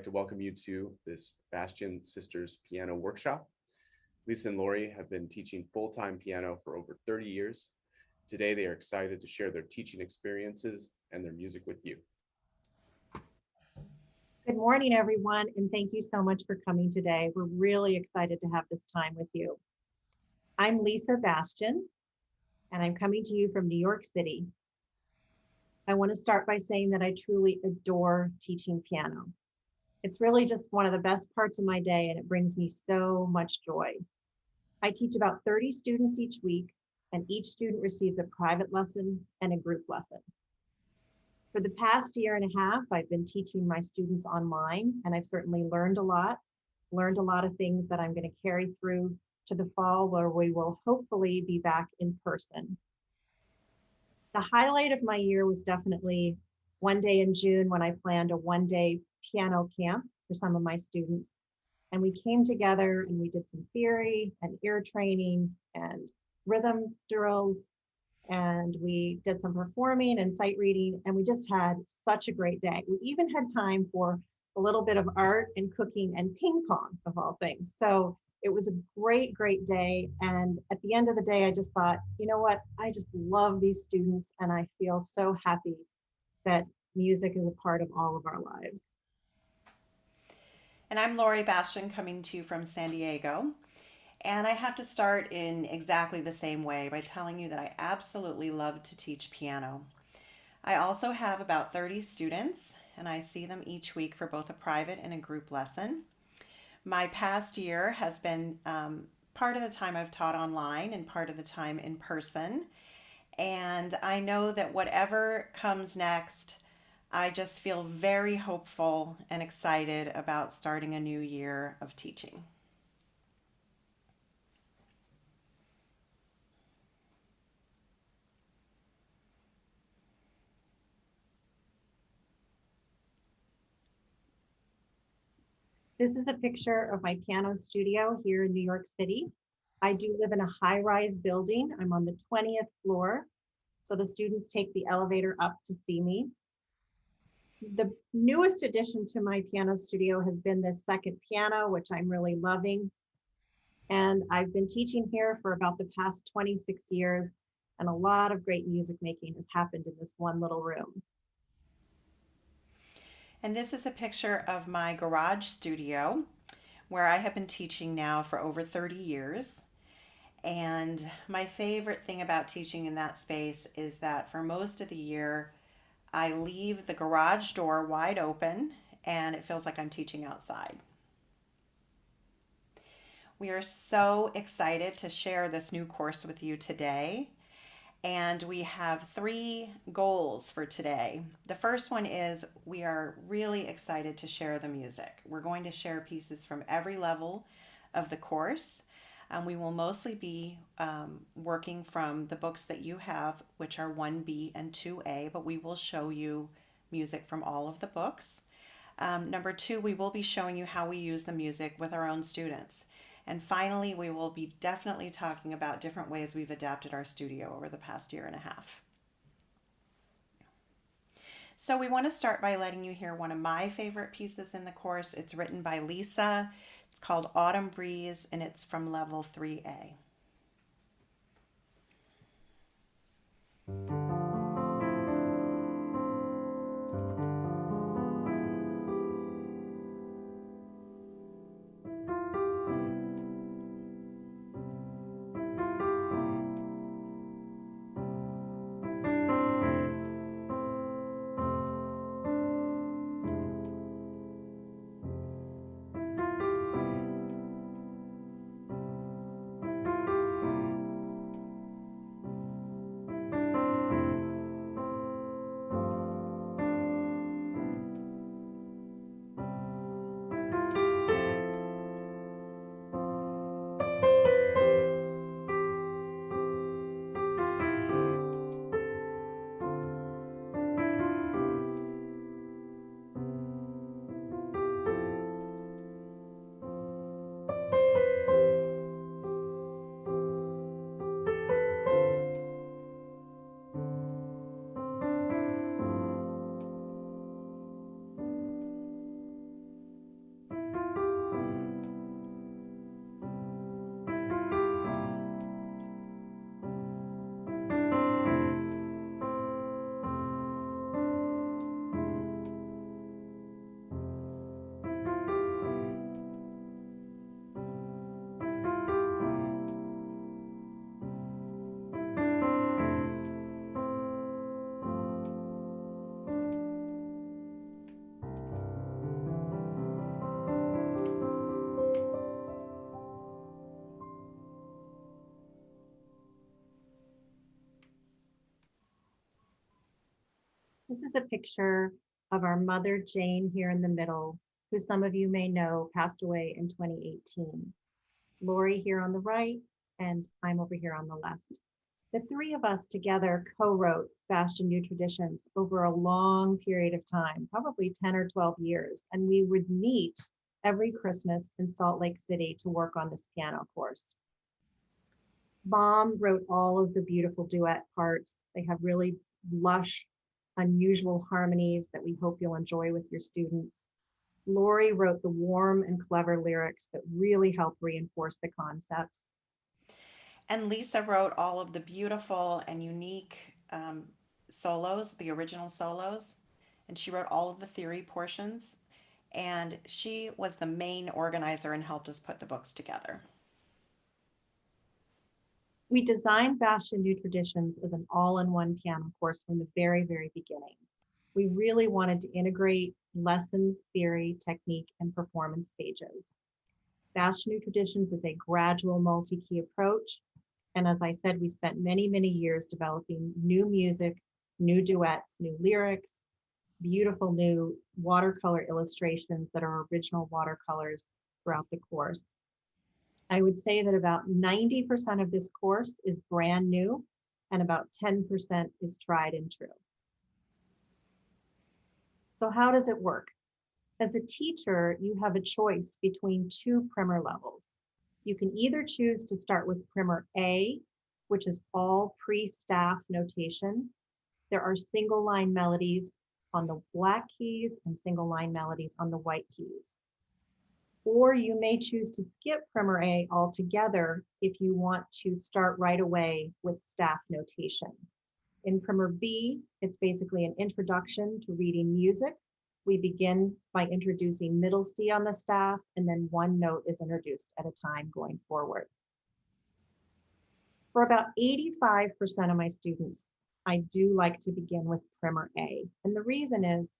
like to welcome you to this Bastien Sisters piano workshop. Lisa and Lori have been teaching full-time piano for over 30 years. Today, they are excited to share their teaching experiences and their music with you. Good morning, everyone, and thank you so much for coming today. We're really excited to have this time with you. I'm Lisa Bastien, and I'm coming to you from New York City. I want to start by saying that I truly adore teaching piano. It's really just one of the best parts of my day, and it brings me so much joy. I teach about 30 students each week, and each student receives a private lesson and a group lesson. For the past year and a half, I've been teaching my students online, and I've certainly learned a lot of things that I'm going to carry through to the fall, where we will hopefully be back in person. The highlight of my year was definitely one day in June when I planned a one-day piano camp for some of my students. And we came together and we did some theory and ear training and rhythm drills, and we did some performing and sight reading, and we just had such a great day. We even had time for a little bit of art and cooking and ping pong, of all things. So it was a great, great day. And at the end of the day, I just thought, you know what? I just love these students, and I feel so happy that music is a part of all of our lives. And I'm Lori Bastian, coming to you from San Diego. And I have to start in exactly the same way by telling you that I absolutely love to teach piano. I also have about 30 students, and I see them each week for both a private and a group lesson. My past year has been part of the time I've taught online and part of the time in person. And I know that whatever comes next, I just feel very hopeful and excited about starting a new year of teaching. This is a picture of my piano studio here in New York City. I do live in a high-rise building. I'm on the 20th floor, so the students take the elevator up to see me. The newest addition to my piano studio has been this second piano, which I'm really loving. And I've been teaching here for about the past 26 years, and a lot of great music making has happened in this one little room. And this is a picture of my garage studio where I have been teaching now for over 30 years. And my favorite thing about teaching in that space is that for most of the year, I leave the garage door wide open and it feels like I'm teaching outside. We are so excited to share this new course with you today. And we have 3 goals for today. The first one is we are really excited to share the music. We're going to share pieces from every level of the course. We will mostly be working from the books that you have, which are 1B and 2A, but we will show you music from all of the books. Number 2, we will be showing you how we use the music with our own students. And finally, we will be definitely talking about different ways we've adapted our studio over the past year and a half. So we want to start by letting you hear one of my favorite pieces in the course. It's written by Lisa. It's called Autumn Breeze, and it's from level 3A. This is a picture of our mother, Jane, here in the middle, who some of you may know passed away in 2018. Lori here on the right, and I'm over here on the left. The three of us together co-wrote Bastien New Traditions over a long period of time, probably 10 or 12 years, and we would meet every Christmas in Salt Lake City to work on this piano course. Mom wrote all of the beautiful duet parts. They have really lush, unusual harmonies that we hope you'll enjoy with your students. Lori wrote the warm and clever lyrics that really help reinforce the concepts. And Lisa wrote all of the beautiful and unique solos, the original solos, and she wrote all of the theory portions. And she was the main organizer and helped us put the books together. We designed Bastien New Traditions as an all-in-one piano course from the very, very beginning. We really wanted to integrate lessons, theory, technique, and performance pages. Bastien New Traditions is a gradual multi-key approach. And as I said, we spent many, many years developing new music, new duets, new lyrics, beautiful new watercolor illustrations that are original watercolors throughout the course. I would say that about 90% of this course is brand new and about 10% is tried and true. So how does it work? As a teacher, you have a choice between two primer levels. You can either choose to start with primer A, which is all pre-staff notation. There are single line melodies on the black keys and single line melodies on the white keys. Or you may choose to skip primer A altogether if you want to start right away with staff notation. In primer B, it's basically an introduction to reading music. We begin by introducing middle C on the staff, and then one note is introduced at a time going forward. For about 85% of my students, I do like to begin with primer A. And the reason is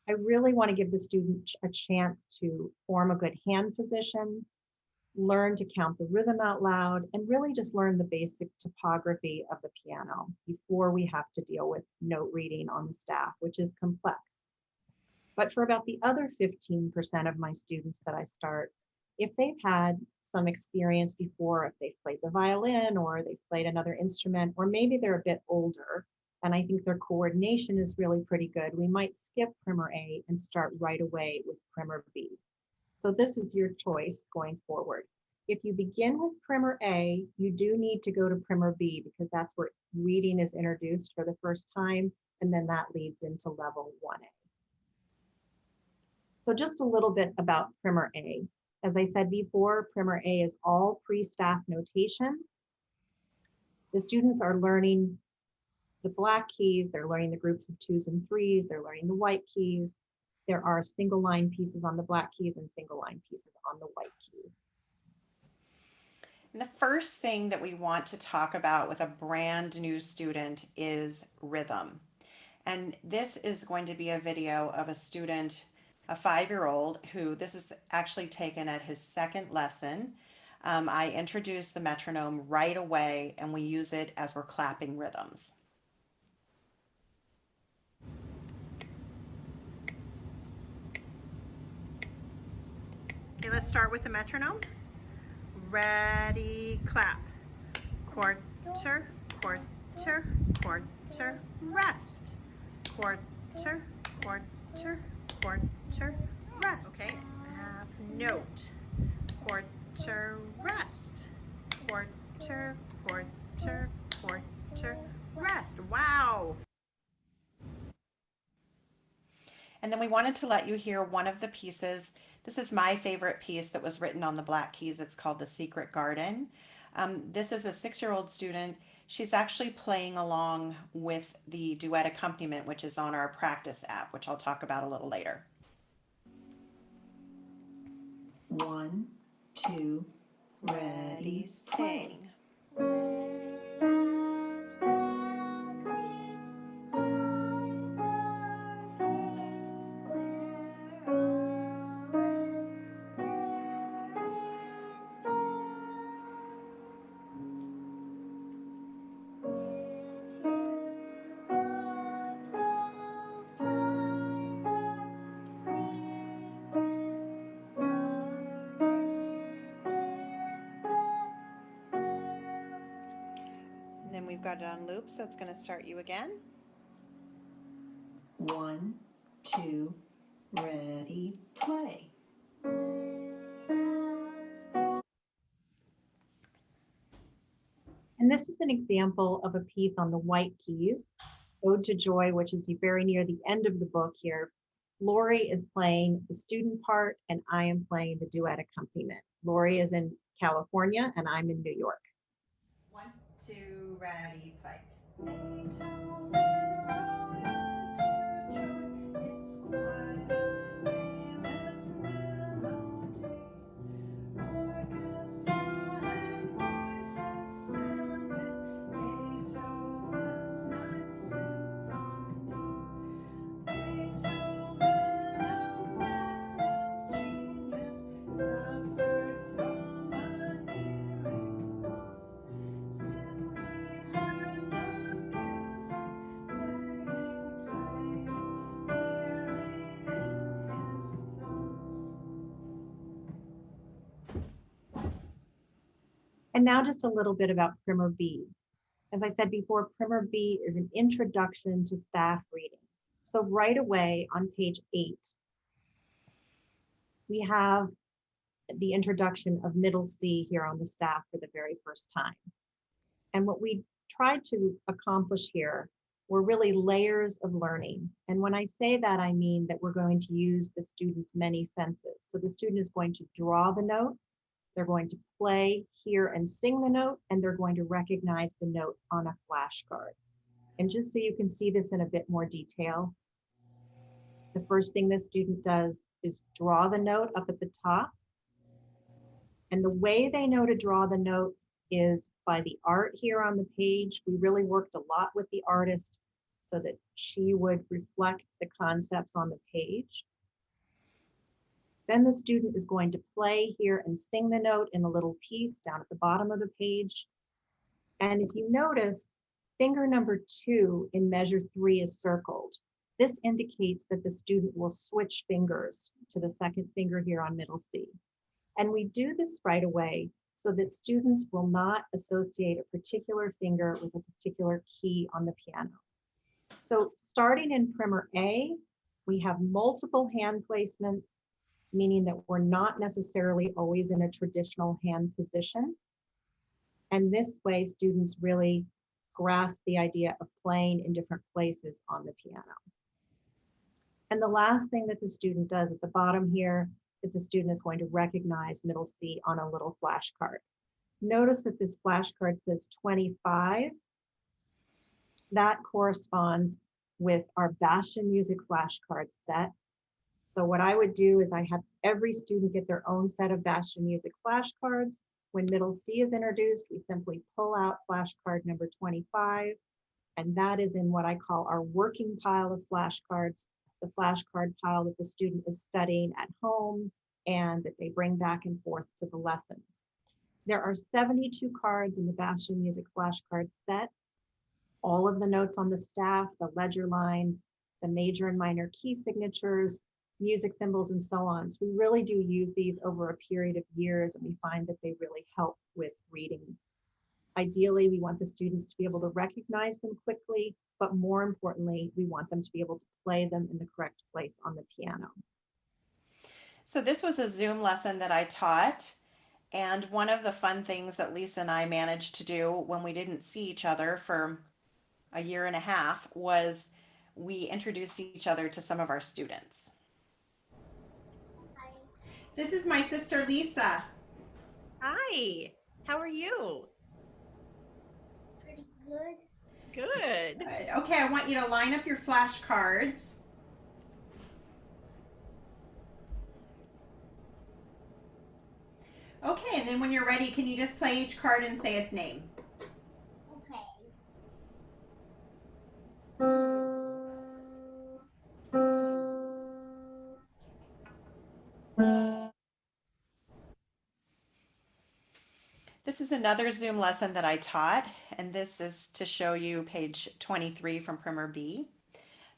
I really want to give the student a chance to form a good hand position, learn to count the rhythm out loud, and really just learn the basic topography of the piano before we have to deal with note reading on the staff, which is complex. But for about the other 15% of my students that I start, if they've had some experience before, if they've played the violin or they've played another instrument, or maybe they're a bit older and I think their coordination is really pretty good, we might skip primer A and start right away with primer B. So this is your choice going forward. If you begin with primer A, you do need to go to primer B because that's where reading is introduced for the first time, and then that leads into level 1A. So just a little bit about primer A. As I said before, primer A is all pre-staff notation. The students are learning the black keys, they're learning the groups of 2s and 3s, they're learning the white keys. There are single line pieces on the black keys and single line pieces on the white keys. And the first thing that we want to talk about with a brand new student is rhythm. And this is going to be a video of a student, a 5-year-old, who this is actually taken at his second lesson. I introduce the metronome right away and we use it as we're clapping rhythms. Okay, let's start with the metronome. Ready, clap. Quarter, quarter, quarter, rest. Quarter, quarter, quarter, rest. Okay, half note. Quarter, rest. Quarter, quarter, quarter, rest. Wow. And then we wanted to let you hear one of the pieces. This is my favorite piece that was written on the black keys. It's called The Secret Garden. This is a 6-year-old student. She's actually playing along with the duet accompaniment, which is on our practice app, which I'll talk about a little later. 1, 2, ready, sing. I've got it on loop, so it's going to start you again. 1, 2, ready, play. And this is an example of a piece on the white keys, Ode to Joy, which is very near the end of the book here. Lori is playing the student part and I am playing the duet accompaniment. Lori is in California and I'm in New York. 1, 2, ready, play. It's quite a famous melody. Orchestra and voices sounded. Beethoven's Ninth Symphony. Beethoven, a man of genius, suffered from a hearing loss. Still he heard the music playing clearly in his thoughts. And now just a little bit about Primer B. As I said before, Primer B is an introduction to staff reading. So right away on page 8, we have the introduction of middle C here on the staff for the very first time. And what we tried to accomplish here were really layers of learning. And when I say that, I mean that we're going to use the student's many senses. So the student is going to draw the note, they're going to play, hear, and sing the note, and they're going to recognize the note on a flashcard. And just so you can see this in a bit more detail, the first thing this student does is draw the note up at the top. And the way they know to draw the note is by the art here on the page. We really worked a lot with the artist so that she would reflect the concepts on the page. Then the student is going to play here and sing the note in a little piece down at the bottom of the page. And if you notice, finger number 2 in measure 3 is circled. This indicates that the student will switch fingers to the second finger here on middle C. And we do this right away so that students will not associate a particular finger with a particular key on the piano. So starting in Primer A, we have multiple hand placements, meaning that we're not necessarily always in a traditional hand position. And this way, students really grasp the idea of playing in different places on the piano. And the last thing that the student does at the bottom here is the student is going to recognize middle C on a little flashcard. Notice that this flashcard says 25. That corresponds with our Bastian music flashcard set. So what I would do is I have every student get their own set of Bastian music flashcards. When middle C is introduced, we simply pull out flashcard number 25, and that is in what I call our working pile of flashcards, the flashcard pile that the student is studying at home and that they bring back and forth to the lessons. There are 72 cards in the Bastian music flashcard set. All of the notes on the staff, the ledger lines, the major and minor key signatures, music symbols, and so on. So we really do use these over a period of years, and we find that they really help with reading. Ideally, we want the students to be able to recognize them quickly, but more importantly, we want them to be able to play them in the correct place on the piano. So this was a Zoom lesson that I taught, and one of the fun things that Lisa and I managed to do when we didn't see each other for a year and a half was we introduced each other to some of our students. This is my sister Lisa. Hi, how are you? Pretty good. Good. Good. Okay, I want you to line up your flashcards. Okay, and then when you're ready, can you just play each card and say its name? Okay. This is another Zoom lesson that I taught, and this is to show you page 23 from Primer B.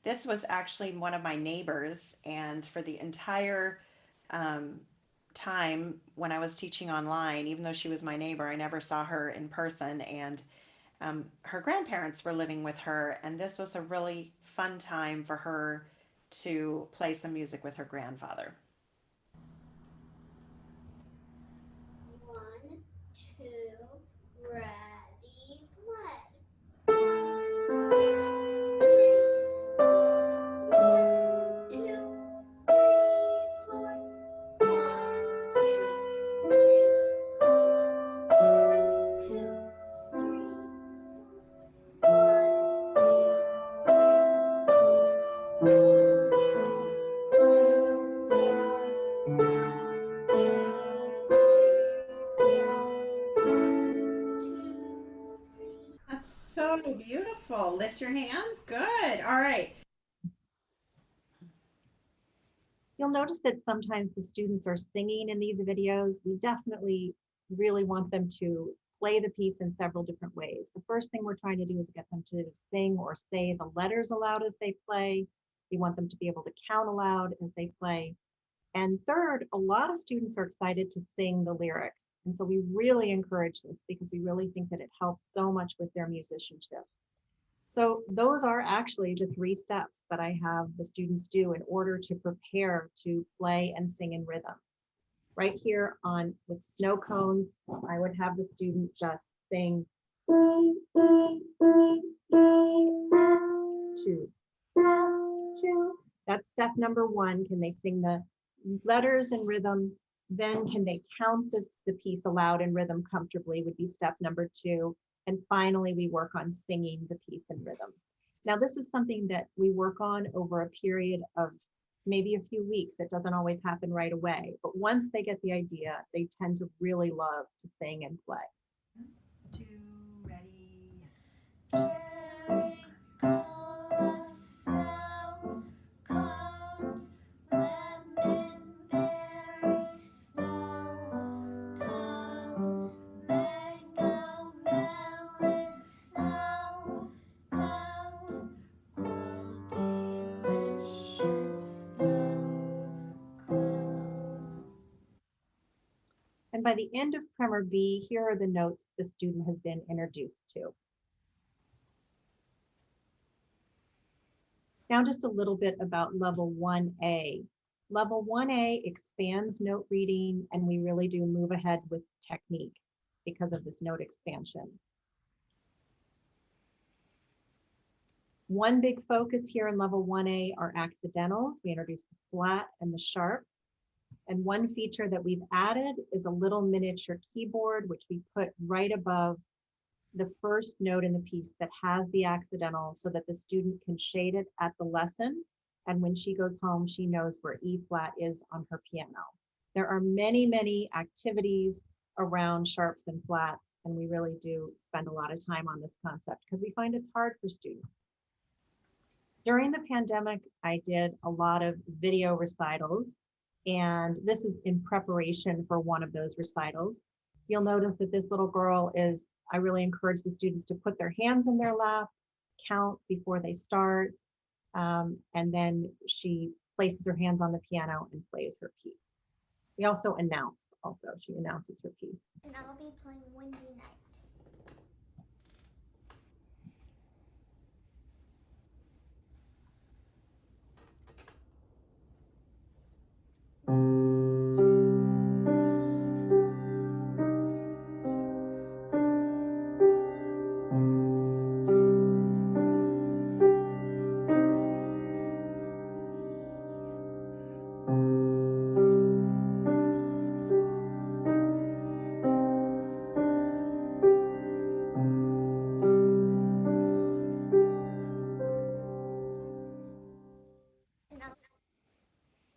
This was actually one of my neighbors, and for the entire time when I was teaching online, even though she was my neighbor, I never saw her in person, and Her grandparents were living with her, and this was a really fun time for her to play some music with her grandfather. 1, 2, ready, play. 1, 2, 3, 4. 1, 2, 3, 4. That's so beautiful. Lift your hands. Good. All right. You'll notice that sometimes the students are singing in these videos. We definitely really want them to play the piece in several different ways. The first thing we're trying to do is get them to sing or say the letters aloud as they play. We want them to be able to count aloud as they play. And third, a lot of students are excited to sing the lyrics. And so we really encourage this because we really think that it helps so much with their musicianship. So those are actually the 3 steps that I have the students do in order to prepare to play and sing in rhythm. Right here on with snow cones, I would have the student just sing 2, 2. That's step number 1. Can they sing the letters in rhythm? Then can they count the piece aloud in rhythm comfortably would be step number 2. And finally, we work on singing the piece in rhythm. Now, this is something that we work on over a period of maybe a few weeks. It doesn't always happen right away. But once they get the idea, they tend to really love to sing and play. 2, ready. Cherry cola, snow cones, lemon berry, snow cones, mango, melon, snow cones, all delicious snow cones. And by the end of Primer B, here are the notes the student has been introduced to. Now just a little bit about level 1A. Level 1A expands note reading, and we really do move ahead with technique because of this note expansion. One big focus here in level 1A are accidentals. We introduced the flat and the sharp. And one feature that we've added is a little miniature keyboard, which we put right above the first note in the piece that has the accidental so that the student can shade it at the lesson. And when she goes home, she knows where E flat is on her piano. There are many, many activities around sharps and flats, and we really do spend a lot of time on this concept because we find it's hard for students. During the pandemic, I did a lot of video recitals, and this is in preparation for one of those recitals. You'll notice that this little girl is, I really encourage the students to put their hands in their lap, count before they start, and then she places her hands on the piano and plays her piece. We also announce, she announces her piece. And I'll be playing Windy Night.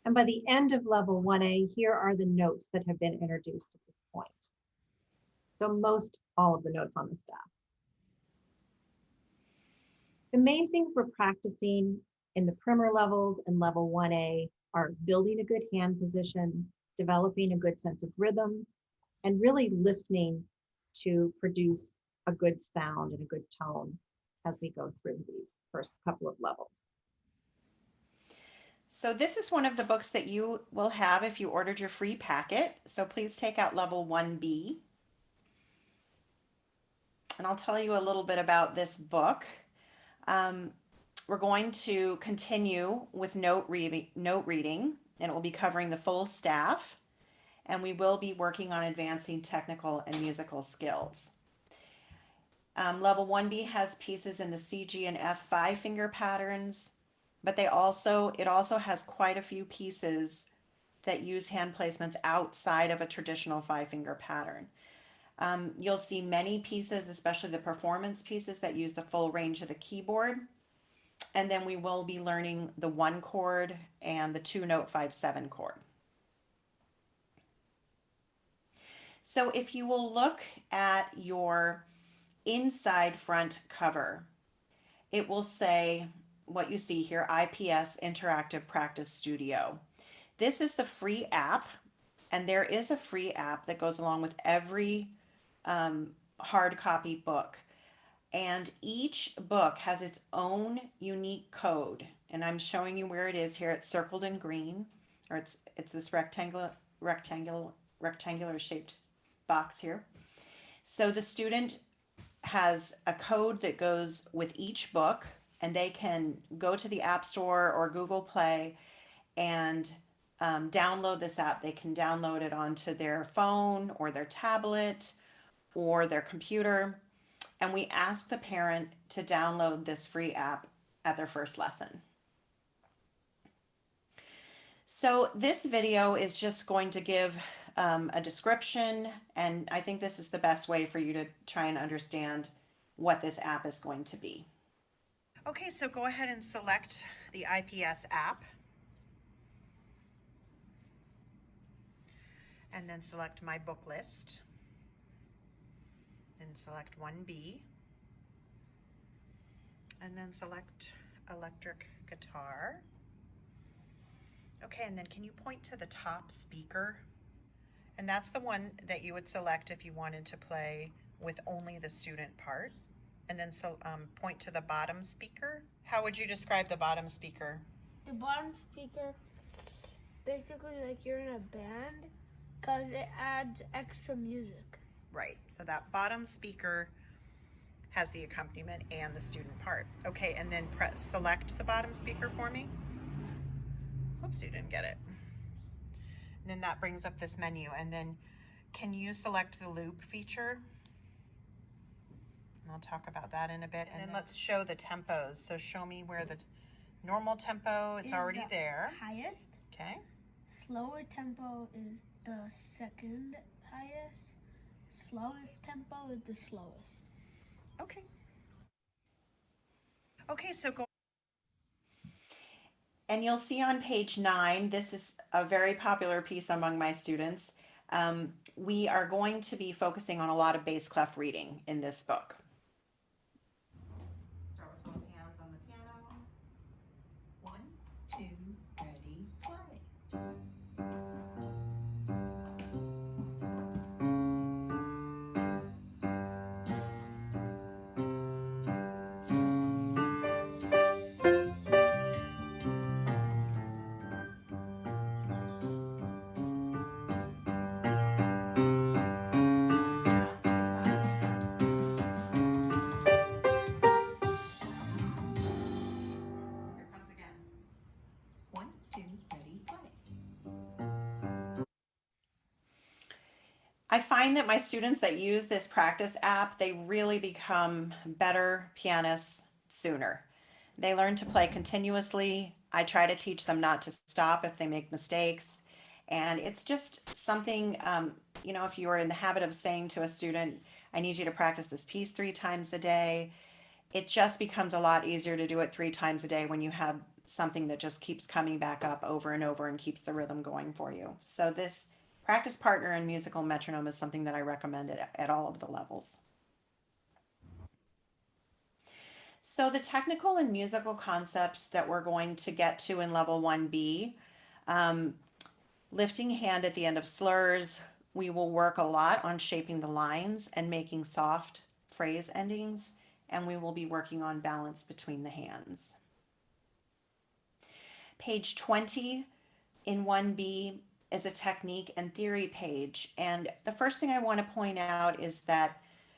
And by the end of level 1A, here are the notes that have been introduced at this point. So most all of the notes on the staff. The main things we're practicing in the primer levels and level 1A are building a good hand position, developing a good sense of rhythm, and really listening to produce a good sound and a good tone as we go through these first couple of levels. So this is one of the books that you will have if you ordered your free packet. So please take out level 1B. and I'll tell you a little bit about this book. Um, we're going to continue with note reading, and it will be covering the full staff, and we will be working on advancing technical and musical skills. Level 1B has pieces in the C, G, and F 5-finger patterns, but it also has quite a few pieces that use hand placements outside of a traditional 5-finger pattern. You'll see many pieces, especially the performance pieces, that use the full range of the keyboard. And then we will be learning the 1 chord and the 2-note 5/7 chord. So if you will look at your inside front cover, it will say what you see here, IPS Interactive Practice Studio. This is the free app, and there is a free app that goes along with every hard copy book. And each book has its own unique code. And I'm showing you where it is here. It's circled in green, or it's this rectangular shaped box here. So the student has a code that goes with each book, and they can go to the App Store or Google Play and download this app. They can download it onto their phone or their tablet or their computer. And we ask the parent to download this free app at their first lesson. So this video is just going to give a description, and I think this is the best way for you to try and understand what this app is going to be. Okay, so go ahead and select the IPS app, and then select My Book List, and select 1B, and then select Electric Guitar. Okay, and then can you point to the top speaker? And that's the one that you would select if you wanted to play with only the student part. And then point to the bottom speaker. How would you describe the bottom speaker? The bottom speaker, basically like you're in a band, because it adds extra music. Right, so that bottom speaker has the accompaniment and the student part. Okay, and then select the bottom speaker for me. Oops, you didn't get it. And then that brings up this menu, and then can you select the loop feature? And I'll talk about that in a bit. And then let's show the tempos. So show me where the normal tempo, it's already there. Highest. Okay. Slower tempo is the second highest. Slowest tempo is the slowest. Okay. Okay, so go. And you'll see on page 9, this is a very popular piece among my students. We are going to be focusing on a lot of bass clef reading in this book. Start with both hands on the piano. 1, 2, ready, play. Here comes again. 1, 2, ready, play. I find that my students that use this practice app, they really become better pianists sooner. They learn to play continuously. I try to teach them not to stop if they make mistakes. And it's just something, if you are in the habit of saying to a student, I need you to practice this piece 3 times a day, it just becomes a lot easier to do it 3 times a day when you have something that just keeps coming back up over and over and keeps the rhythm going for you. So this practice partner and musical metronome is something that I recommend at all of the levels. So the technical and musical concepts that we're going to get to in level 1B, lifting hand at the end of slurs. We will work a lot on shaping the lines and making soft phrase endings, and we will be working on balance between the hands. Page 20 in 1B is a technique and theory page, and the first thing I want to point out is that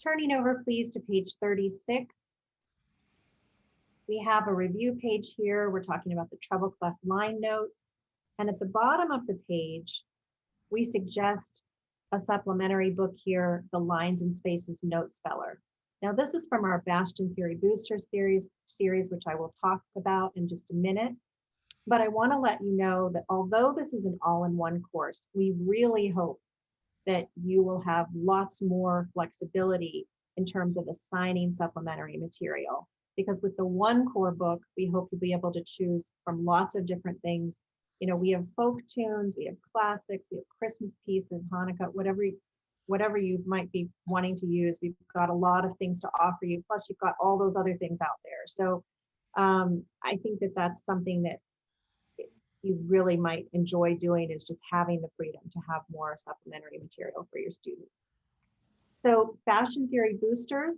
Turning over, please, to page 36. We have a review page here. We're talking about the treble clef line notes. And at the bottom of the page, we suggest a supplementary book here, the Lines and Spaces Note Speller. Now, this is from our Bastien Theory Boosters series, which I will talk about in just a minute. But I want to let you know that although this is an all-in-one course, we really hope that you will have lots more flexibility in terms of assigning supplementary material. Because with the one core book, we hope you'll be able to choose from lots of different things. You know, we have folk tunes, we have classics, we have Christmas pieces, Hanukkah, whatever you might be wanting to use. We've got a lot of things to offer you. Plus, you've got all those other things out there. So I think that that's something that you really might enjoy doing, is just having the freedom to have more supplementary material for your students. So Bastien Theory Boosters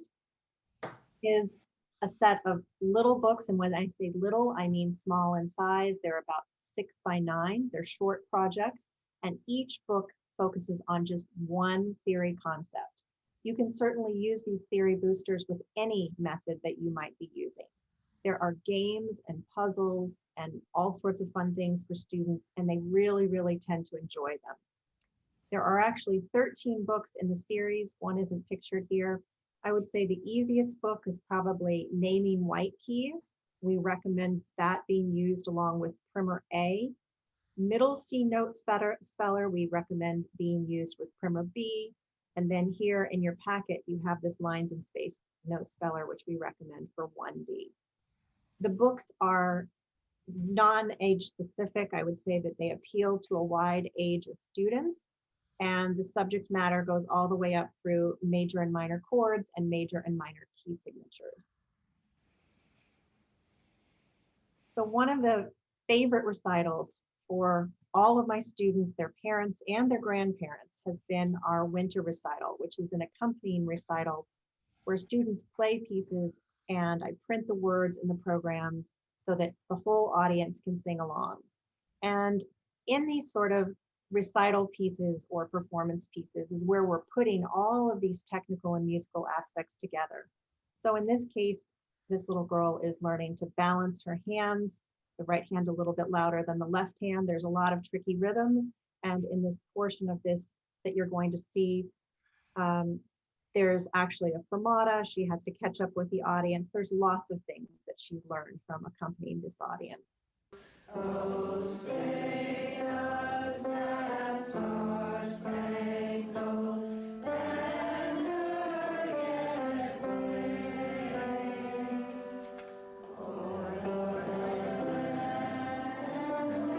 is a set of little books. And when I say little, I mean small in size. They're about 6 by 9. They're short projects. And each book focuses on just one theory concept. You can certainly use these theory boosters with any method that you might be using. There are games and puzzles and all sorts of fun things for students, and they really, really tend to enjoy them. There are actually 13 books in the series. One isn't pictured here. I would say the easiest book is probably Naming White Keys. We recommend that being used along with Primer A. Middle C Note Speller, we recommend being used with Primer B. And then here in your packet, you have this Lines and Space Note Speller, which we recommend for 1B. The books are non-age specific. I would say that they appeal to a wide age of students, and the subject matter goes all the way up through major and minor chords and major and minor key signatures. So one of the favorite recitals for all of my students, their parents, and their grandparents has been our winter recital, which is an accompanying recital where students play pieces and I print the words in the program so that the whole audience can sing along. And in these sort of recital pieces or performance pieces is where we're putting all of these technical and musical aspects together. So in this case, this little girl is learning to balance her hands, the right hand a little bit louder than the left hand. There's a lot of tricky rhythms. And in this portion of this that you're going to see, there's actually a fermata. She has to catch up with the audience. There's lots of things that she's learned from accompanying this audience. Oh, say does that star-spangled banner yet wave o'er the land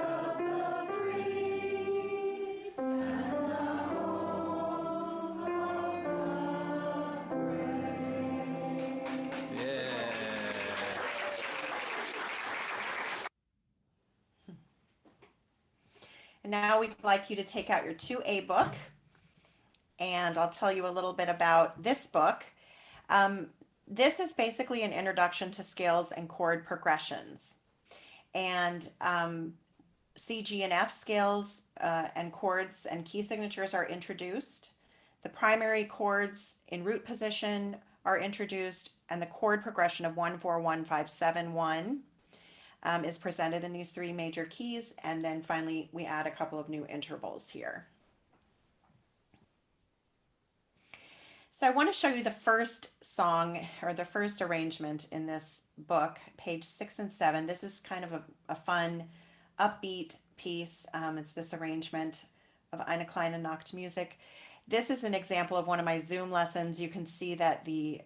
of the free and the home of the brave? Yeah. And now we'd like you to take out your 2A book, and I'll tell you a little bit about this book. This is basically an introduction to scales and chord progressions. And C, G, and F scales and chords and key signatures are introduced. The primary chords in root position are introduced, and the chord progression of 1, 4, 1, 5, 7, 1 is presented in these three major keys. And then finally, we add a couple of new intervals here. So I want to show you the first song or the first arrangement in this book, page 6 and 7. This is kind of a fun, upbeat piece. It's this arrangement of Eine kleine Nachtmusik. This is an example of one of my Zoom lessons. You can see that the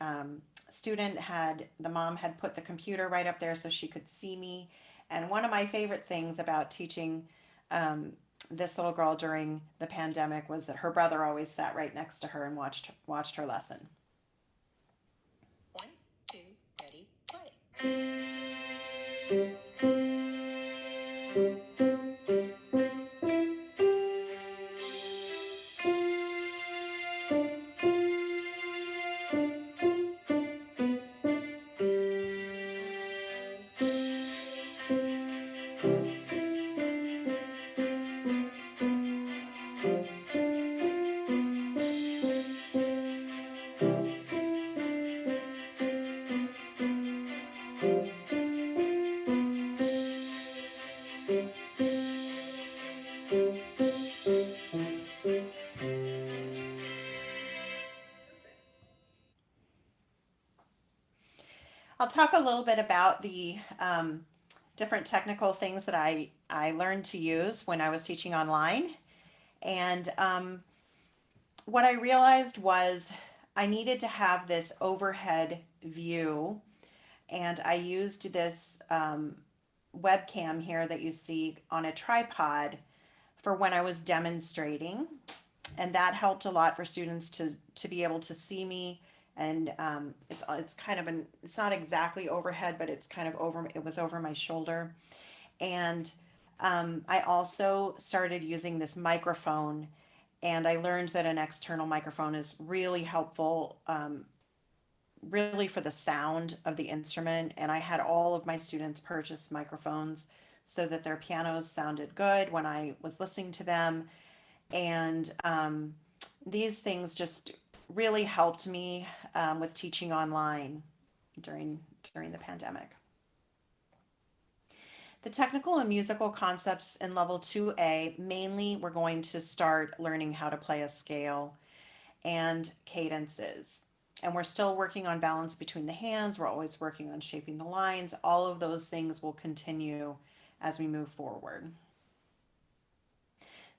mom had put the computer right up there so she could see me. And one of my favorite things about teaching this little girl during the pandemic was that her brother always sat right next to her and watched her lesson. 1, 2, ready, play. I'll talk a little bit about the different technical things that I learned to use when I was teaching online. And what I realized was I needed to have this overhead view, and I used this webcam here that you see on a tripod for when I was demonstrating, and that helped a lot for students to be able to see me. And it's kind of it's not exactly overhead, but it's kind of it was over my shoulder. And I also started using this microphone, and I learned that an external microphone is really helpful, really for the sound of the instrument. And I had all of my students purchase microphones so that their pianos sounded good when I was listening to them. And these things just really helped me with teaching online during the pandemic. The technical and musical concepts in level 2A, mainly we're going to start learning how to play a scale and cadences. And we're still working on balance between the hands. We're always working on shaping the lines. All of those things will continue as we move forward.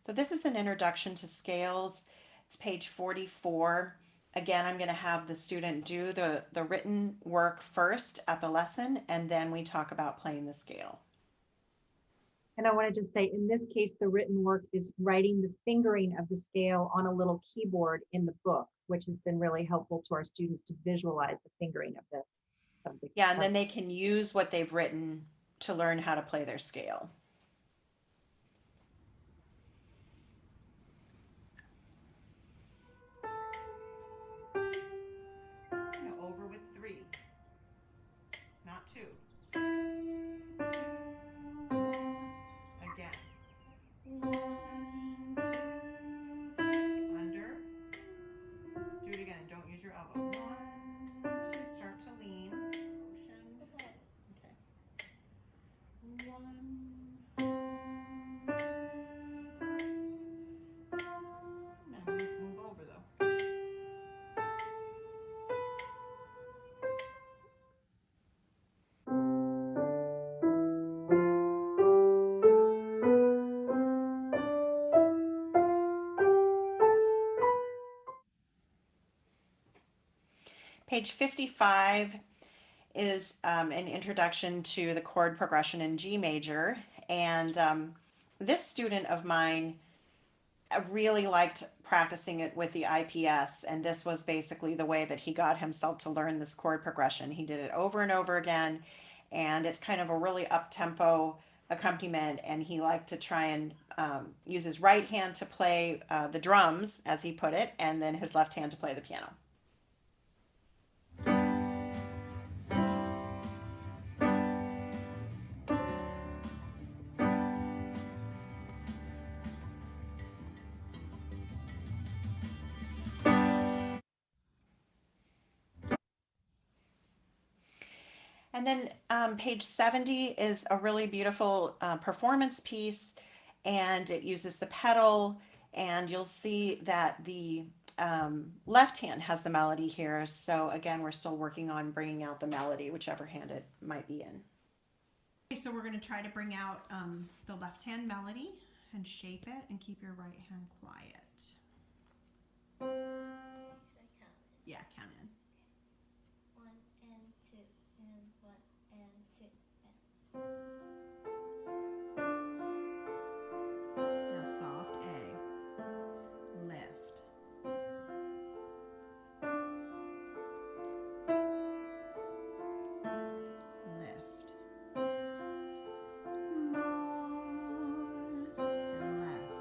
So this is an introduction to scales. It's page 44. Again, I'm going to have the student do the written work first at the lesson, and then we talk about playing the scale. And I want to just say, in this case, the written work is writing the fingering of the scale on a little keyboard in the book, which has been really helpful to our students to visualize the fingering of the. Yeah, and then they can use what they've written to learn how to play their scale. Now over with 3, not 2. Again. 1, 2, 3. Under. Do it again and don't use your elbow. 1, 2. Start to lean. Motion. Okay. 1, 2, 3. Now move over though. Page 55 is an introduction to the chord progression in G major. And this student of mine really liked practicing it with the IPS, and this was basically the way that he got himself to learn this chord progression. He did it over and over again, and it's kind of a really up-tempo accompaniment, and he liked to try and use his right hand to play the drums, as he put it, and then his left hand to play the piano. And then page 70 is a really beautiful performance piece, and it uses the pedal, and you'll see that the left hand has the melody here. So again, we're still working on bringing out the melody, whichever hand it might be in. Okay, so we're going to try to bring out the left hand melody and shape it and keep your right hand quiet. Yeah, count in. 1 and 2 and 1 and 2 and. Now soft A. Lift. Lift. More and less.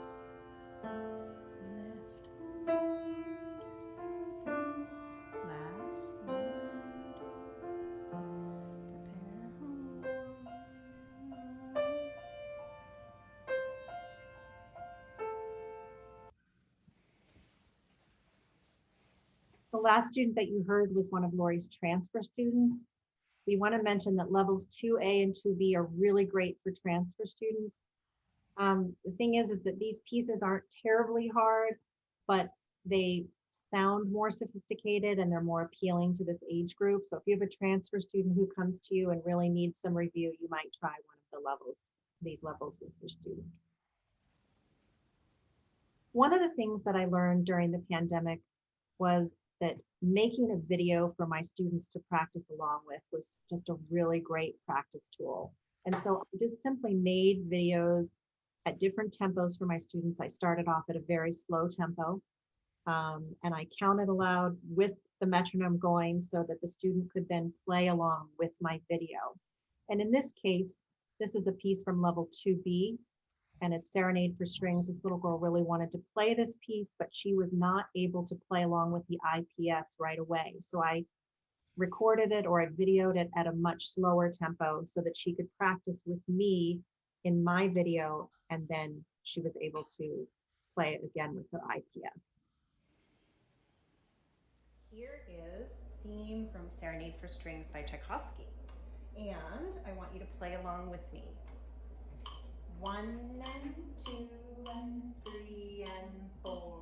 Lift. Last word. Prepare home. The last student that you heard was one of Lori's transfer students. We want to mention that levels 2A and 2B are really great for transfer students. The thing is that these pieces aren't terribly hard, but they sound more sophisticated and they're more appealing to this age group. So if you have a transfer student who comes to you and really needs some review, you might try one of the levels, these levels with your student. One of the things that I learned during the pandemic was that making a video for my students to practice along with was just a really great practice tool. And so I just simply made videos at different tempos for my students. I started off at a very slow tempo, and I counted aloud with the metronome going so that the student could then play along with my video. And in this case, this is a piece from level 2B, and it's Serenade for Strings. This little girl really wanted to play this piece, but she was not able to play along with the IPS right away. So I recorded it, or I videoed it at a much slower tempo so that she could practice with me in my video, and then she was able to play it again with the IPS. Here is Theme from Serenade for Strings by Tchaikovsky. And I want you to play along with me. 1 and 2 and 3 and 4.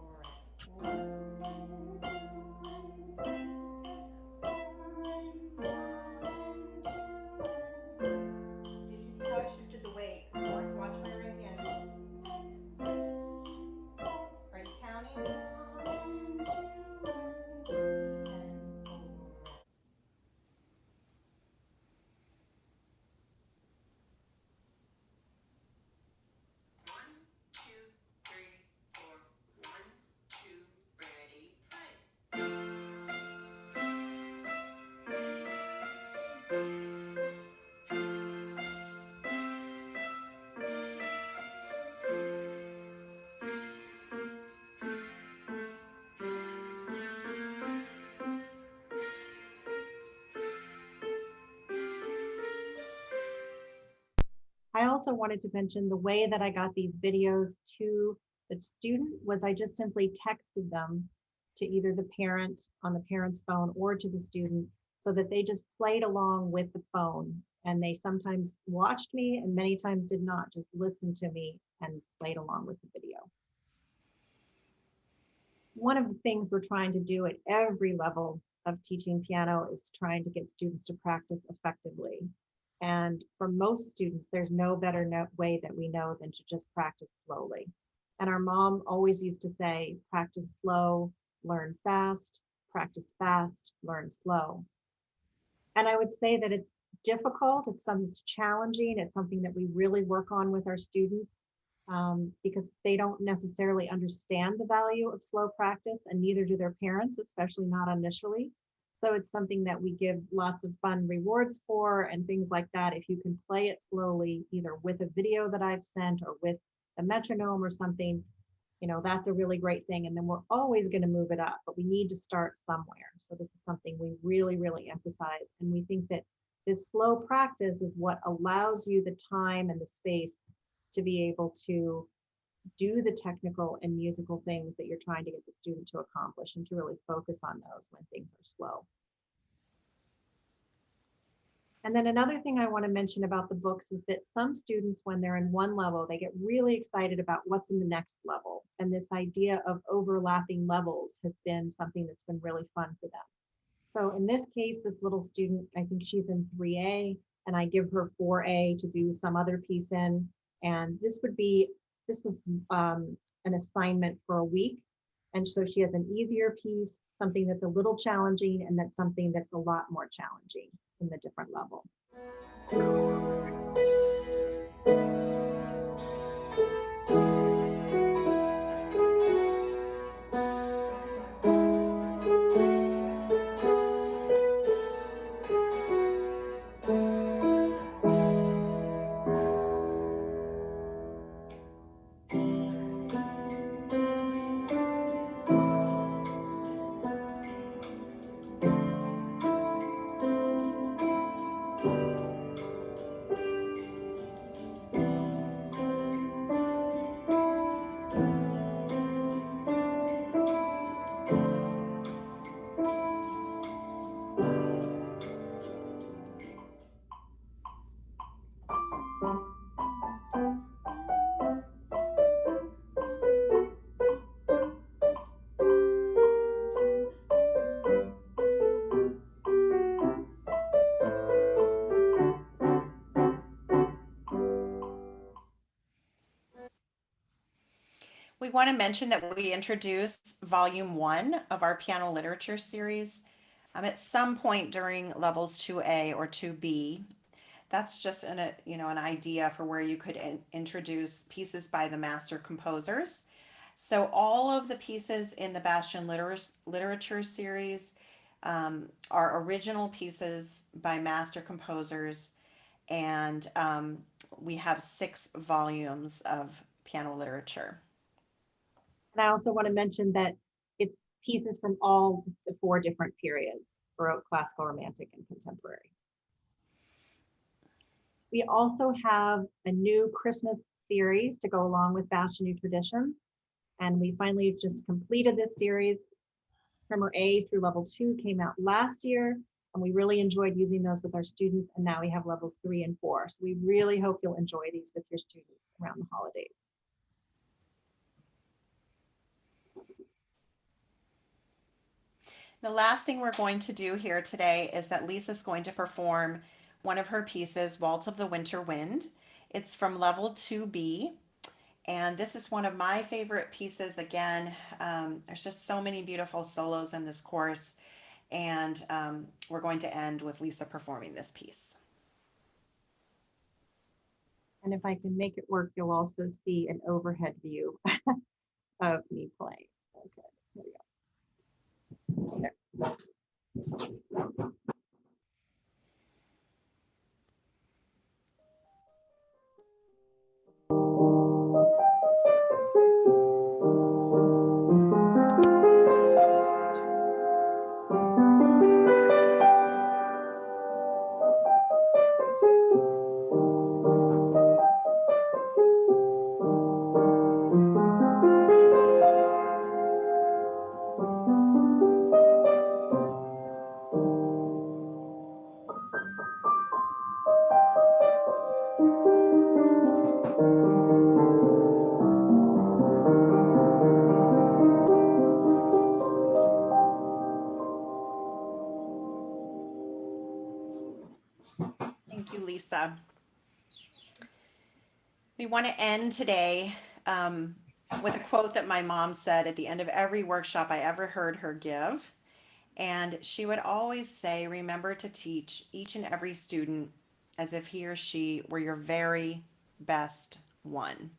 1 and 2 and 4 and 2 and. Did you see how I shifted the weight? Watch my right hand. Are you counting? 1 and 2 and 3 and 4. I also wanted to mention the way that I got these videos to the student was I just simply texted them to either the parent on the parent's phone or to the student so that they just played along with the phone. And they sometimes watched me and many times did not, just listened to me and played along with the video. One of the things we're trying to do at every level of teaching piano is trying to get students to practice effectively. And for most students, there's no better way that we know than to just practice slowly. And our mom always used to say, practice slow, learn fast, practice fast, learn slow. And I would say that it's difficult, it's something challenging, it's something that we really work on with our students because they don't necessarily understand the value of slow practice, and neither do their parents, especially not initially. So it's something that we give lots of fun rewards for and things like that. If you can play it slowly, either with a video that I've sent or with a metronome or something, you know, that's a really great thing. And then we're always going to move it up, but we need to start somewhere. So this is something we really, really emphasize. And we think that this slow practice is what allows you the time and the space to be able to do the technical and musical things that you're trying to get the student to accomplish and to really focus on those when things are slow. And then another thing I want to mention about the books is that some students, when they're in one level, they get really excited about what's in the next level. And this idea of overlapping levels has been something that's been really fun for them. So in this case, this little student, I think she's in 3A, and I give her 4A to do some other piece in. And this was an assignment for a week. And so she has an easier piece, something that's a little challenging, and that's something that's a lot more challenging in the different level. We want to mention that we introduced volume 1 of our piano literature series at some point during levels 2A or 2B. That's just an idea for where you could introduce pieces by the master composers. So all of the pieces in the Bastien literature series are original pieces by master composers, and we have 6 volumes of piano literature. And I also want to mention that it's pieces from all the 4 different periods: Baroque, Classical, Romantic, and Contemporary. We also have a new Christmas series to go along with Bastien New Traditions. And we finally just completed this series. Primer A through level 2 came out last year, and we really enjoyed using those with our students. And now we have levels 3 and 4. So we really hope you'll enjoy these with your students around the holidays. The last thing we're going to do here today is that Lisa's going to perform one of her pieces, Waltz of the Winter Wind. It's from level 2B, and this is one of my favorite pieces. Again, there's just so many beautiful solos in this course, and we're going to end with Lisa performing this piece. And if I can make it work, you'll also see an overhead view of me playing. Okay, here we go. There. Thank you, Lisa. We want to end today with a quote that my mom said at the end of every workshop I ever heard her give. And she would always say, remember to teach each and every student as if he or she were your very best one.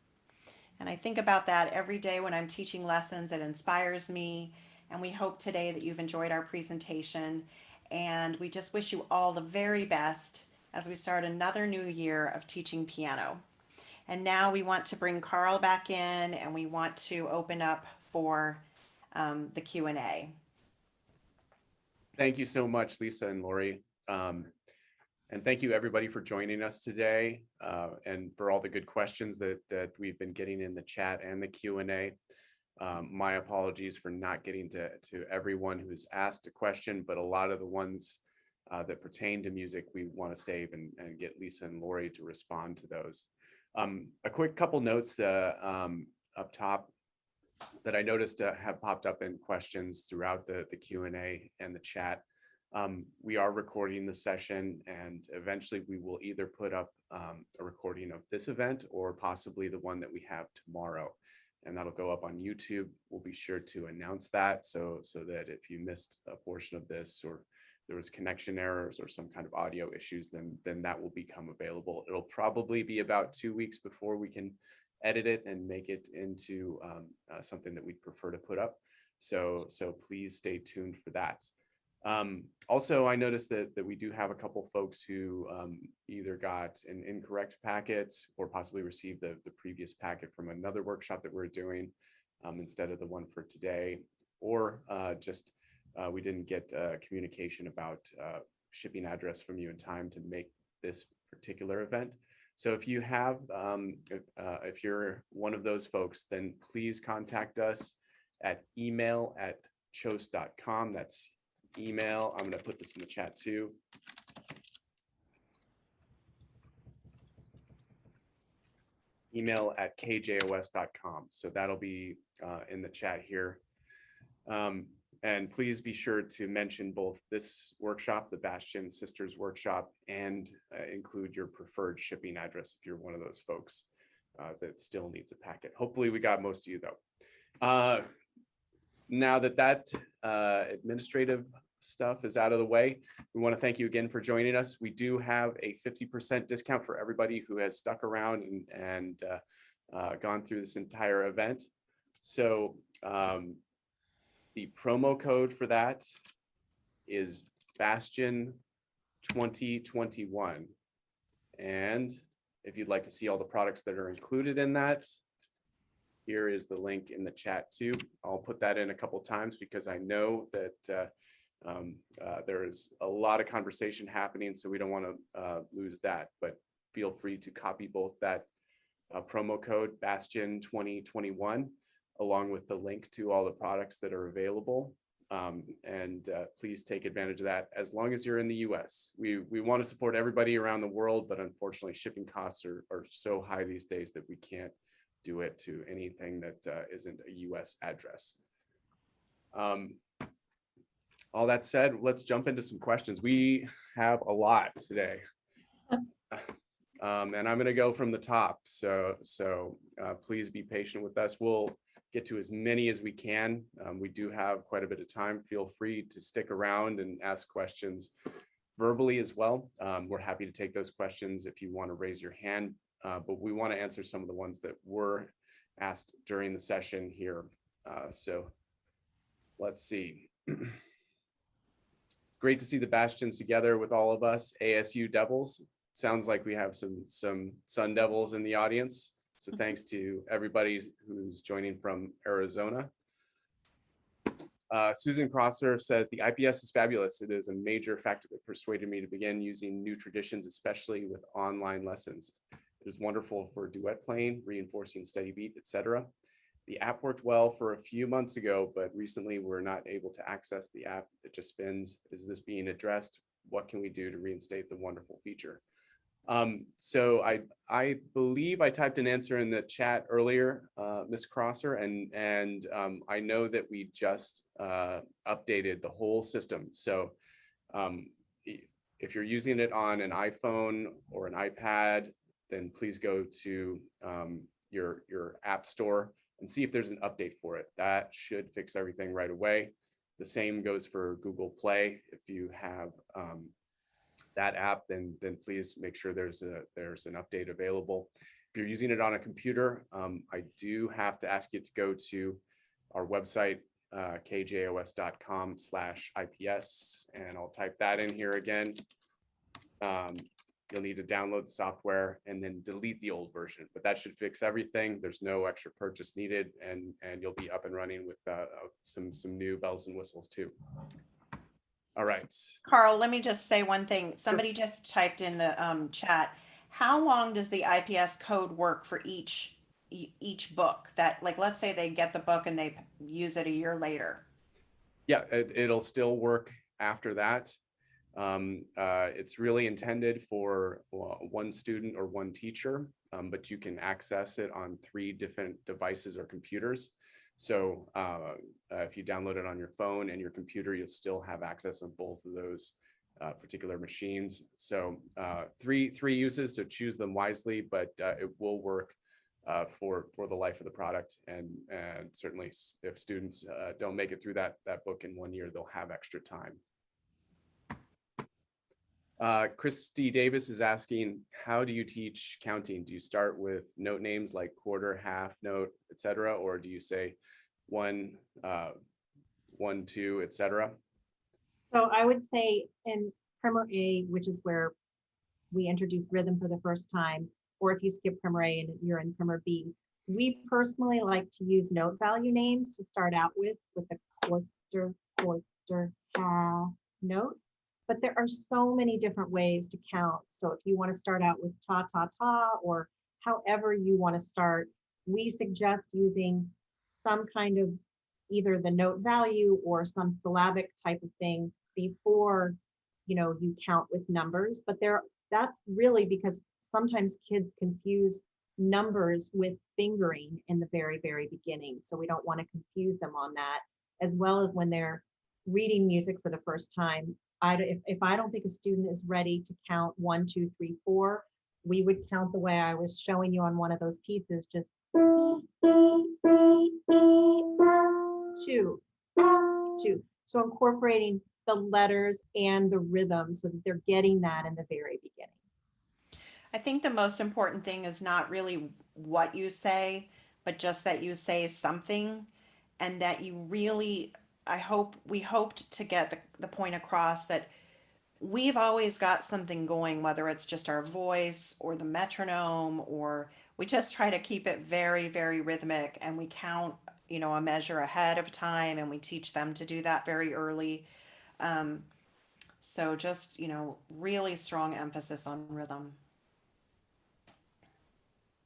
And I think about that every day when I'm teaching lessons. It inspires me. And we hope today that you've enjoyed our presentation. And we just wish you all the very best as we start another new year of teaching piano. And now we want to bring Carl back in, and we want to open up for the Q&A. Thank you so much, Lisa and Lori. And thank you everybody for joining us today and for all the good questions that we've been getting in the chat and the Q&A. My apologies for not getting to everyone who's asked a question, but a lot of the ones that pertain to music we want to save and get Lisa and Lori to respond to those. A quick couple notes up top that I noticed have popped up in questions throughout the Q&A and the chat. We are recording the session, and eventually we will either put up a recording of this event or possibly the one that we have tomorrow, and that'll go up on YouTube. We'll be sure to announce that so that if you missed a portion of this or there was connection errors or some kind of audio issues, then that will become available. It'll probably be about 2 weeks before we can edit it and make it into something that we'd prefer to put up. So please stay tuned for that. Also, I noticed that we do have a couple folks who either got an incorrect packet or possibly received the previous packet from another workshop that we're doing instead of the one for today, or just we didn't get communication about shipping address from you in time to make this particular event. So if you have, if you're one of those folks, then please contact us at email@kjos.com. That's email. I'm going to put this in the chat too. email@kjos.com. So that'll be in the chat here. And please be sure to mention both this workshop, the Bastien Sisters workshop, and include your preferred shipping address if you're one of those folks that still needs a packet. Hopefully we got most of you though. Now that administrative stuff is out of the way, we want to thank you again for joining us. We do have a 50% discount for everybody who has stuck around and gone through this entire event. So the promo code for that is Bastian 2021. And if you'd like to see all the products that are included in that, here is the link in the chat too. I'll put that in a couple times because I know that there is a lot of conversation happening, so we don't want to lose that. But feel free to copy both that promo code Bastian 2021 along with the link to all the products that are available. And please take advantage of that as long as you're in the US. We want to support everybody around the world, but unfortunately shipping costs are so high these days that we can't do it to anything that isn't a US address. All that said, let's jump into some questions. We have a lot today. And I'm going to go from the top. So please be patient with us. We'll get to as many as we can. We do have quite a bit of time. Feel free to stick around and ask questions verbally as well. We're happy to take those questions if you want to raise your hand, but we want to answer some of the ones that were asked during the session here. So let's see. Great to see the Bastians together with all of us, ASU Devils. Sounds like we have some Sun Devils in the audience. So thanks to everybody who's joining from Arizona. Susan Crosser says, the IPS is fabulous. It is a major factor that persuaded me to begin using New Traditions, especially with online lessons. It is wonderful for duet playing, reinforcing steady beat, etc. The app worked well for a few months ago, but recently we're not able to access the app. It just spins. Is this being addressed? What can we do to reinstate the wonderful feature? So I believe I typed an answer in the chat earlier, Ms. Crosser, and I know that we just updated the whole system. So If you're using it on an iPhone or an iPad, then please go to your app store and see if there's an update for it. That should fix everything right away. The same goes for Google Play. If you have that app, then please make sure there's an update available. If you're using it on a computer, I do have to ask you to go to our website, kjos.com/IPS, and I'll type that in here again. You'll need to download the software and then delete the old version, but that should fix everything. There's no extra purchase needed, and you'll be up and running with some new bells and whistles too. All right. Carl, let me just say one thing. Somebody just typed in the chat. How long does the IPS code work for each book? That, like, let's say they get the book and they use it a year later. Yeah, it'll still work after that. It's really intended for one student or one teacher, but you can access it on 3 different devices or computers. So if you download it on your phone and your computer, you'll still have access on both of those particular machines. So 3 uses, so choose them wisely, but it will work for the life of the product. And certainly if students don't make it through that book in 1 year, they'll have extra time. Christy Davis is asking, how do you teach counting? Do you start with note names like quarter, half note, etc., or do you say 1, 1, 2, etc.? So I would say in primer A, which is where we introduce rhythm for the first time, or if you skip primer A and you're in primer B, we personally like to use note value names to start out with the quarter, half note. But there are so many different ways to count. So if you want to start out with ta, ta, ta, or however you want to start, we suggest using some kind of either the note value or some syllabic type of thing before, you count with numbers. But that's really because sometimes kids confuse numbers with fingering in the very, very beginning. So we don't want to confuse them on that, as well as when they're reading music for the first time. If I don't think a student is ready to count 1, 2, 3, 4, we would count the way I was showing you on one of those pieces, just 2, 2. So incorporating the letters and the rhythm so that they're getting that in the very beginning. I think the most important thing is not really what you say, but just that you say something, and that you really, we hoped to get the point across that we've always got something going, whether it's just our voice or the metronome, or we just try to keep it very, very rhythmic, and we count, a measure ahead of time, and we teach them to do that very early. So just, really strong emphasis on rhythm.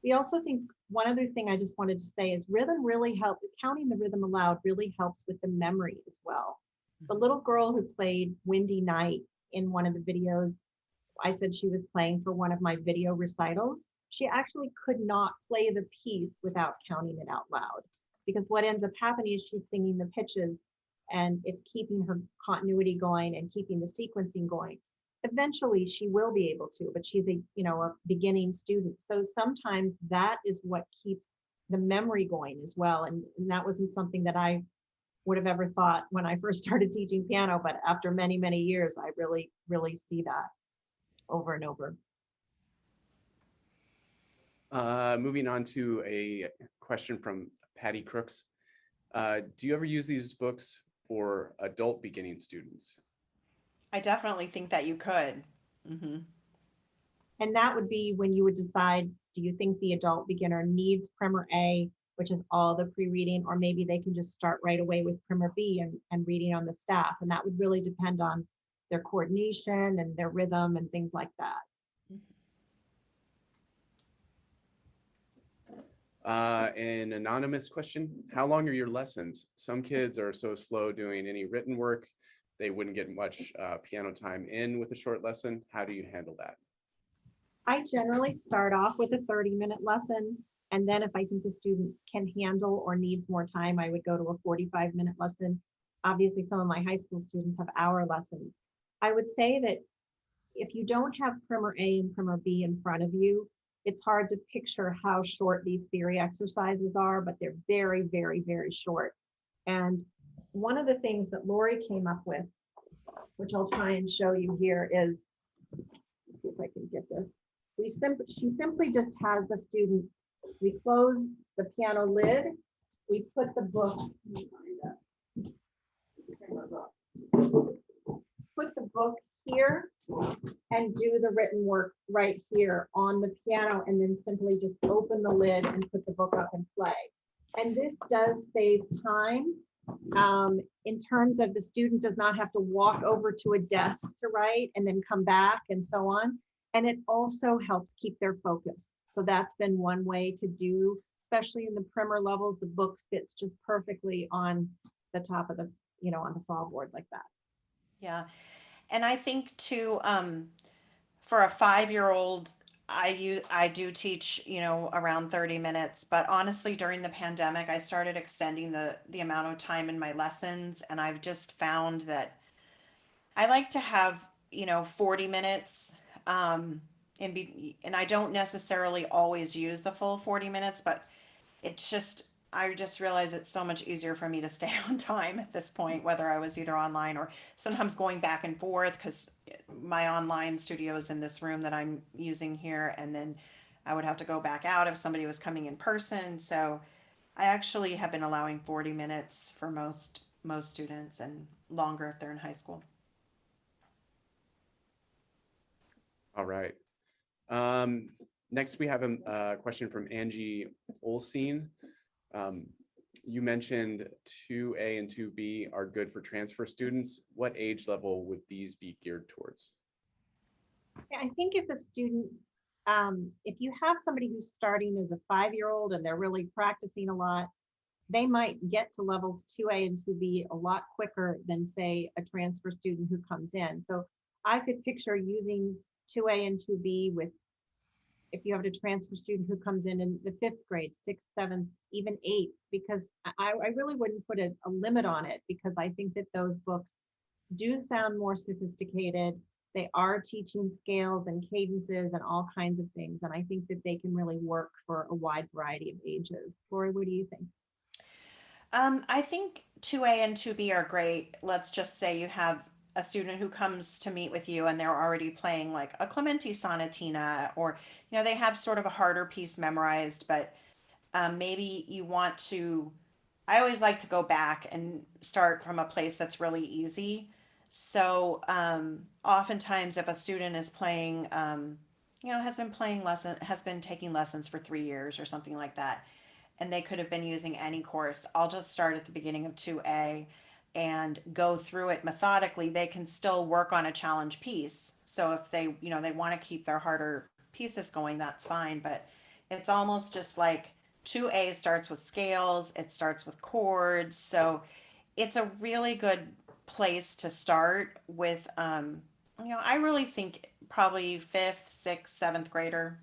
We also think one other thing I just wanted to say is rhythm really helps. Counting the rhythm aloud really helps with the memory as well. The little girl who played Windy Night in one of the videos, I said she was playing for one of my video recitals. She actually could not play the piece without counting it out loud, because what ends up happening is she's singing the pitches and it's keeping her continuity going and keeping the sequencing going. Eventually she will be able to, but she's a beginning student. So sometimes that is what keeps the memory going as well. And that wasn't something that I would have ever thought when I first started teaching piano, but after many, many years, I really, really see that over and over. Moving on to a question from Patty Crooks. Do you ever use these books for adult beginning students? I definitely think that you could. Mm-hmm. And that would be when you would decide, do you think the adult beginner needs primer A, which is all the pre-reading, or maybe they can just start right away with primer B and reading on the staff. And that would really depend on their coordination and their rhythm and things like that. An anonymous question: how long are your lessons? Some kids are so slow doing any written work, they wouldn't get much piano time in with a short lesson. How do you handle that? I generally start off with a 30-minute lesson. And then if I think the student can handle or needs more time, I would go to a 45-minute lesson. Obviously, some of my high school students have hour lessons. I would say that if you don't have primer A and primer B in front of you, it's hard to picture how short these theory exercises are, but they're very, very, very short. And one of the things that Lori came up with, which I'll try and show you here, is, let's see if I can get this. She simply just has the student, we close the piano lid, we put the book, put the book here and do the written work right here on the piano, and then simply just open the lid and put the book up and play. And this does save time in terms of the student does not have to walk over to a desk to write and then come back and so on. And it also helps keep their focus. So that's been one way to do, especially in the primer levels, the book fits just perfectly on the top of the, on the fall board like that. Yeah. And I think too, for a 5-year-old, I do teach, around 30 minutes, but honestly, during the pandemic, I started extending the amount of time in my lessons. And I've just found that I like to have, 40 minutes, and I don't necessarily always use the full 40 minutes, but I just realize it's so much easier for me to stay on time at this point, whether I was either online or sometimes going back and forth, because my online studio is in this room that I'm using here, and then I would have to go back out if somebody was coming in person. So I actually have been allowing 40 minutes for most students, and longer if they're in high school. All right. Next, we have a question from Angie Olseen. You mentioned 2A and 2B are good for transfer students. What age level would these be geared towards? I think if a student, if you have somebody who's starting as a 5-year-old and they're really practicing a lot, they might get to levels 2A and 2B a lot quicker than, say, a transfer student who comes in. So I could picture using 2A and 2B with, if you have a transfer student who comes in the 5th grade, 6th, 7th, even 8th, because I really wouldn't put a limit on it, because I think that those books do sound more sophisticated. They are teaching scales and cadences and all kinds of things. And I think that they can really work for a wide variety of ages. Lori, what do you think? I think 2A and 2B are great. Let's just say you have a student who comes to meet with you and they're already playing like a Clementi sonatina, or, they have sort of a harder piece memorized, but maybe you want to, I always like to go back and start from a place that's really easy. So oftentimes if a student is playing, has been taking lessons for 3 years or something like that, and they could have been using any course, I'll just start at the beginning of 2A and go through it methodically. They can still work on a challenge piece. So if they, they want to keep their harder pieces going, that's fine. But it's almost just like 2A starts with scales, it starts with chords. So it's a really good place to start with. I really think probably 5th, 6th, 7th grader,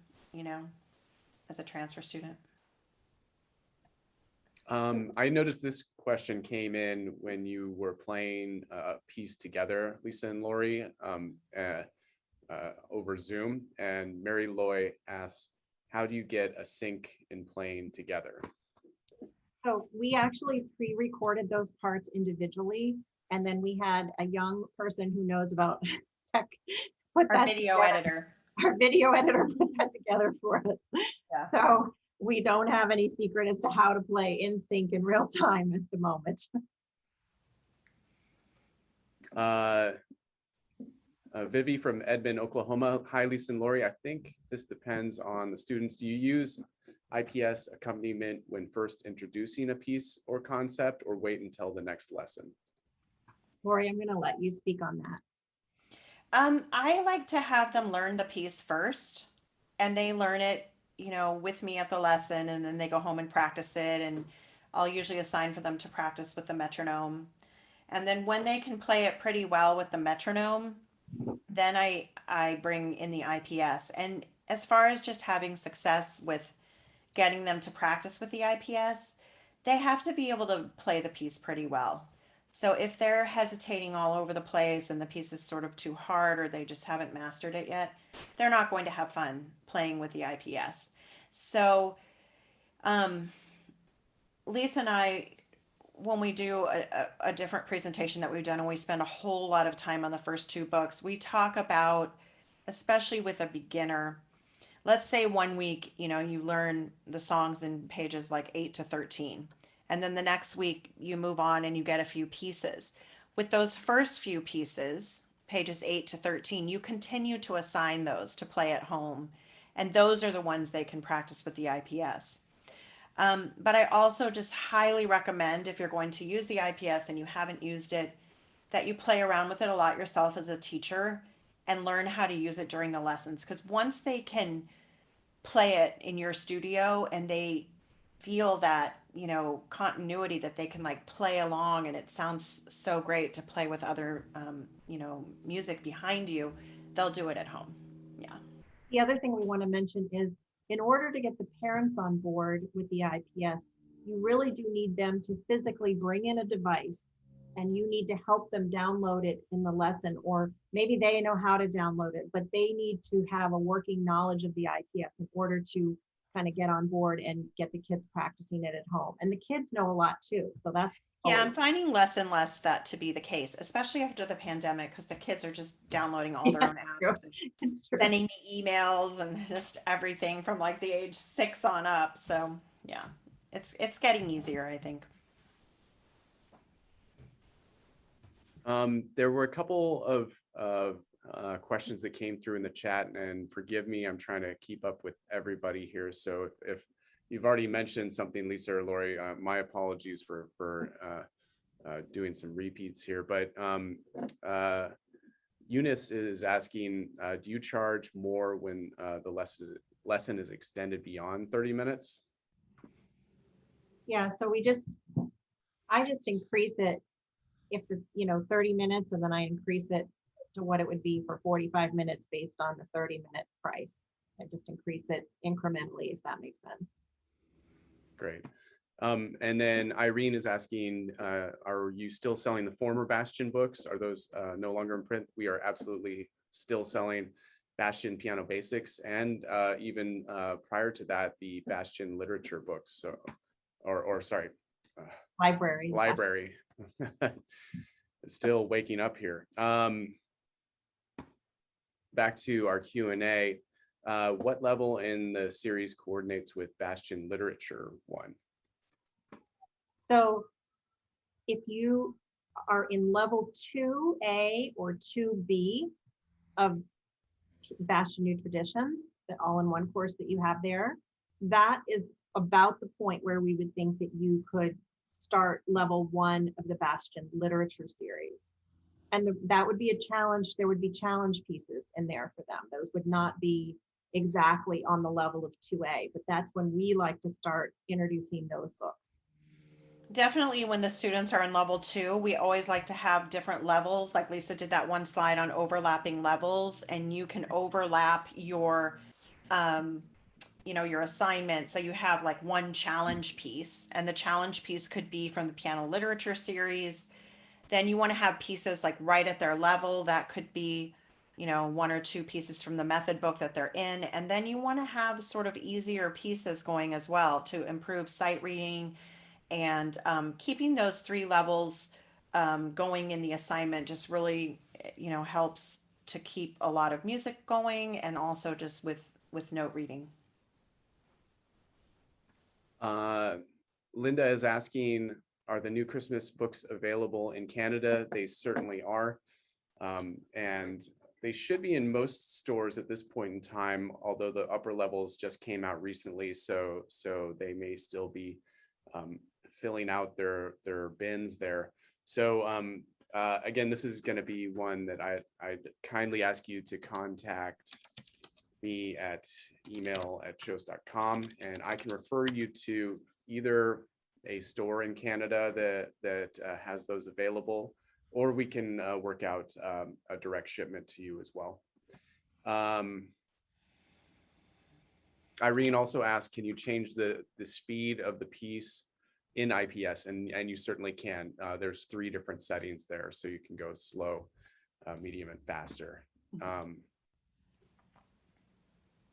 as a transfer student. I noticed this question came in when you were playing a piece together, Lisa and Lori, over Zoom. And Mary Loy asks, how do you get a sync in playing together? So we actually pre-recorded those parts individually. And then we had a young person who knows about tech put Our that video together. editor. Our video editor put that together for us. Yeah. So we don't have any secret as to how to play in sync in real time at the moment. Vivi from Edmond, Oklahoma. Hi, Lisa and Lori. I think this depends on the students. Do you use IPS accompaniment when first introducing a piece or concept, or wait until the next lesson? Lori, I'm going to let you speak on that. I like to have them learn the piece first, and they learn it, with me at the lesson, and then they go home and practice it. And I'll usually assign for them to practice with the metronome. And then when they can play it pretty well with the metronome, then I bring in the IPS. And as far as just having success with getting them to practice with the IPS, they have to be able to play the piece pretty well. So if they're hesitating all over the place and the piece is sort of too hard or they just haven't mastered it yet, they're not going to have fun playing with the IPS. So Lisa and I, when we do a different presentation that we've done and we spend a whole lot of time on the first two books, we talk about, especially with a beginner, let's say one week, you learn the songs in pages like 8 to 13. And then the next week you move on and you get a few pieces. With those first few pieces, pages 8 to 13, you continue to assign those to play at home. And those are the ones they can practice with the IPS. But I also just highly recommend, if you're going to use the IPS and you haven't used it, that you play around with it a lot yourself as a teacher and learn how to use it during the lessons. Because once they can play it in your studio and they feel that, continuity, that they can like play along and it sounds so great to play with other, music behind you, they'll do it at home. Yeah. The other thing we want to mention is, in order to get the parents on board with the IPS, you really do need them to physically bring in a device, and you need to help them download it in the lesson, or maybe they know how to download it, but they need to have a working knowledge of the IPS in order to kind of get on board and get the kids practicing it at home. And the kids know a lot too. So that's Yeah, I'm finding less and less that to be the case, especially after the pandemic, because the kids are just downloading all their own apps and it's true. sending me emails and just everything from like the age 6 on up. So yeah, it's getting easier, I think. There were a couple of questions that came through in the chat, and forgive me, I'm trying to keep up with everybody here. So if you've already mentioned something, Lisa or Lori, my apologies for doing some repeats here. But Eunice is asking, do you charge more when the lesson is extended beyond 30 minutes? Yeah, so I just increase it if it's 30 minutes, and then I increase it to what it would be for 45 minutes based on the 30-minute price. I just increase it incrementally, if that makes sense. Great. And then Irene is asking, are you still selling the former Bastian books? Are those no longer in print? We are absolutely still selling Bastian Piano Basics, and even prior to that, the Bastian Literature books. So, or sorry, Library. Still waking up here. Back to our Q&A. What level in the series coordinates with Bastian Literature 1? So if you are in level 2A or 2B of Bastien New Traditions, the all-in-one course that you have there, that is about the point where we would think that you could start level 1 of the Bastian Literature series. And that would be a challenge. There would be challenge pieces in there for them. Those would not be exactly on the level of 2A, but that's when we like to start introducing those books. Definitely when the students are in level 2, we always like to have different levels. Like Lisa did that one slide on overlapping levels, and you can overlap your your assignment. So you have like one challenge piece, and the challenge piece could be from the piano literature series. Then you want to have pieces like right at their level. That could be, 1 or 2 pieces from the method book that they're in. And then you want to have sort of easier pieces going as well to improve sight reading, and keeping those 3 levels going in the assignment just really, helps to keep a lot of music going, and also just with note reading. Linda is asking, are the new Christmas books available in Canada? They certainly are. And they should be in most stores at this point in time, although the upper levels just came out recently. So they may still be filling out their bins there. So again, this is going to be one that I'd kindly ask you to contact me at email@kjos.com, and I can refer you to either a store in Canada that has those available, or we can work out a direct shipment to you as well. Irene also asked, can you change the speed of the piece in IPS, and you certainly can. There's 3 different settings there, so you can go slow, medium, and faster.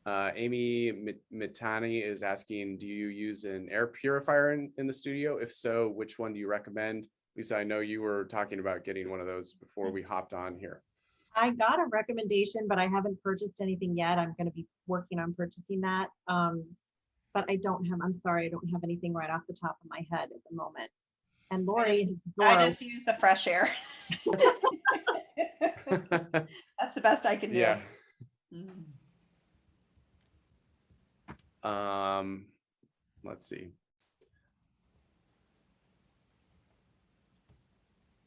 Amy Mitani is asking, do you use an air purifier in the studio? If so, which one do you recommend? Lisa, I know you were talking about getting one of those before we hopped on here. I got a recommendation, but I haven't purchased anything yet. I'm going to be working on purchasing that. But I'm sorry, I don't have anything right off the top of my head at the moment. And Lori, I just use the fresh air. That's the best I can do. Yeah. Let's see.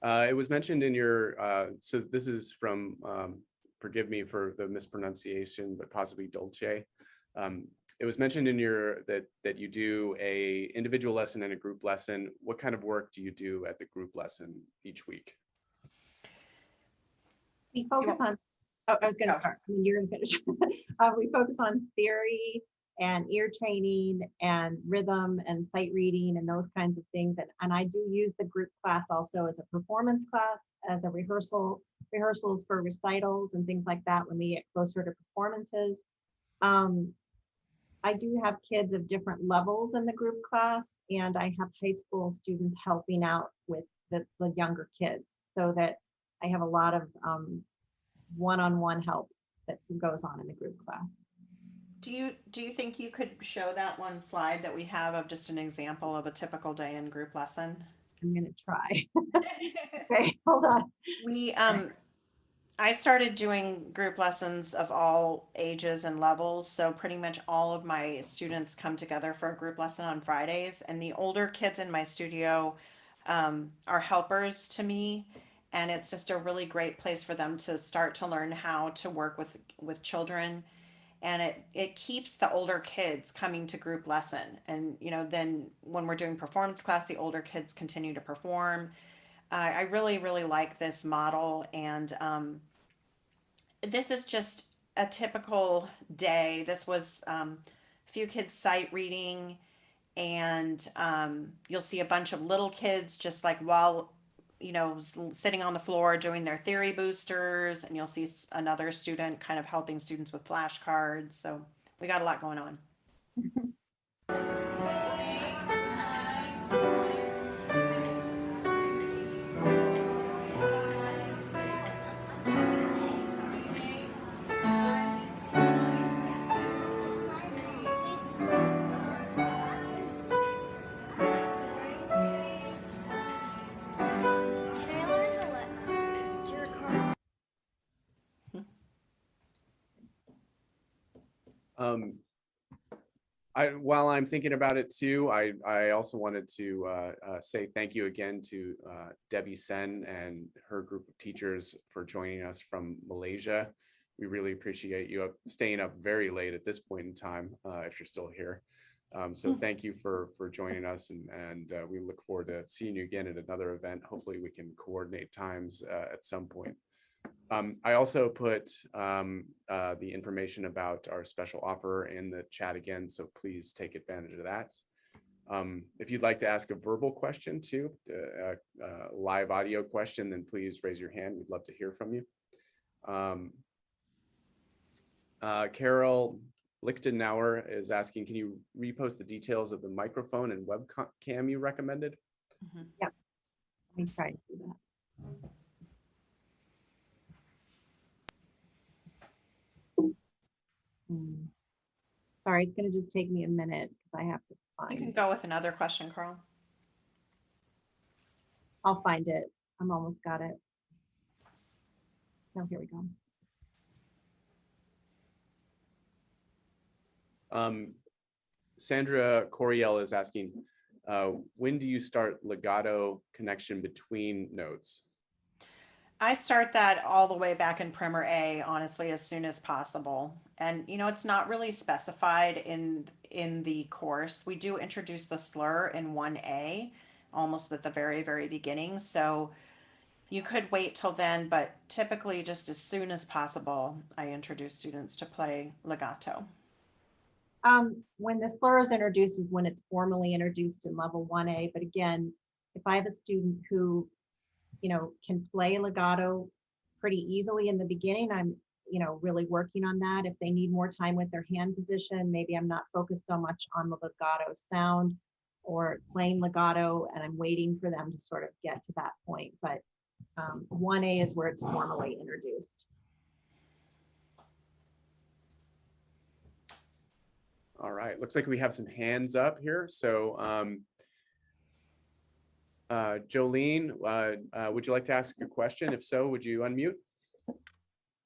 It was mentioned in your, so this is from, forgive me for the mispronunciation, but possibly Dolce. It was mentioned in your, that you do a individual lesson and a group lesson. What kind of work do you do at the group lesson each week? we focus on, I was going to start, I mean, you're going to finish. We focus on theory and ear training and rhythm and sight reading and those kinds of things. And I do use the group class also as a performance class, as a rehearsals for recitals and things like that when we get closer to performances. I do have kids of different levels in the group class, and I have high school students helping out with the younger kids, so that I have a lot of one-on-one help that goes on in the group class. Do you think you could show that one slide that we have of just an example of a typical day in group lesson? I'm gonna try. Okay, hold on. I started doing group lessons of all ages and levels, so pretty much all of my students come together for a group lesson on Fridays, and the older kids in my studio are helpers to me, and it's just a really great place for them to start to learn how to work with children. And it keeps the older kids coming to group lesson, and then when we're doing performance class, the older kids continue to perform. I really like this model, and this is just a typical day. This was a few kids sight reading, and you'll see a bunch of little kids just like while sitting on the floor doing their theory boosters, and you'll see another student kind of helping students with flashcards. So we got a lot going on. While I'm thinking about it too, I also wanted to say thank you again to Debbie Sen and her group of teachers for joining us from Malaysia. We really appreciate you staying up very late at this point in time, if you're still here. So thank you for joining us, and we look forward to seeing you again at another event. Hopefully we can coordinate times at some point. I also put the information about our special offer in the chat again, so please take advantage of that. If you'd like to ask a verbal question too, a live audio question, then please raise your hand. We'd love to hear from you. Carol Lichtenauer is asking, can you repost the details of the microphone and webcam you recommended? Mm-hmm. Yep, let me try to do that. Sorry, it's going to just take me a minute because I have to find. You can go with another question, Carl. I'll find it. I'm almost got it. Oh, here we go. Sandra Coriel is asking, when do you start legato connection between notes? I start that all the way back in primer A, honestly, as soon as possible. And it's not really specified in the course. We do introduce the slur in 1A, almost at the very beginning. So you could wait till then, but typically just as soon as possible, I introduce students to play legato. When the slur is introduced is when it's formally introduced in level 1A. But again, if I have a student who, can play legato pretty easily in the beginning, I'm, really working on that. If they need more time with their hand position, maybe I'm not focused so much on the legato sound or playing legato, and I'm waiting for them to sort of get to that point. But 1A is where it's formally introduced. All right, looks like we have some hands up here. So Jolene, would you like to ask your question? If so, would you unmute?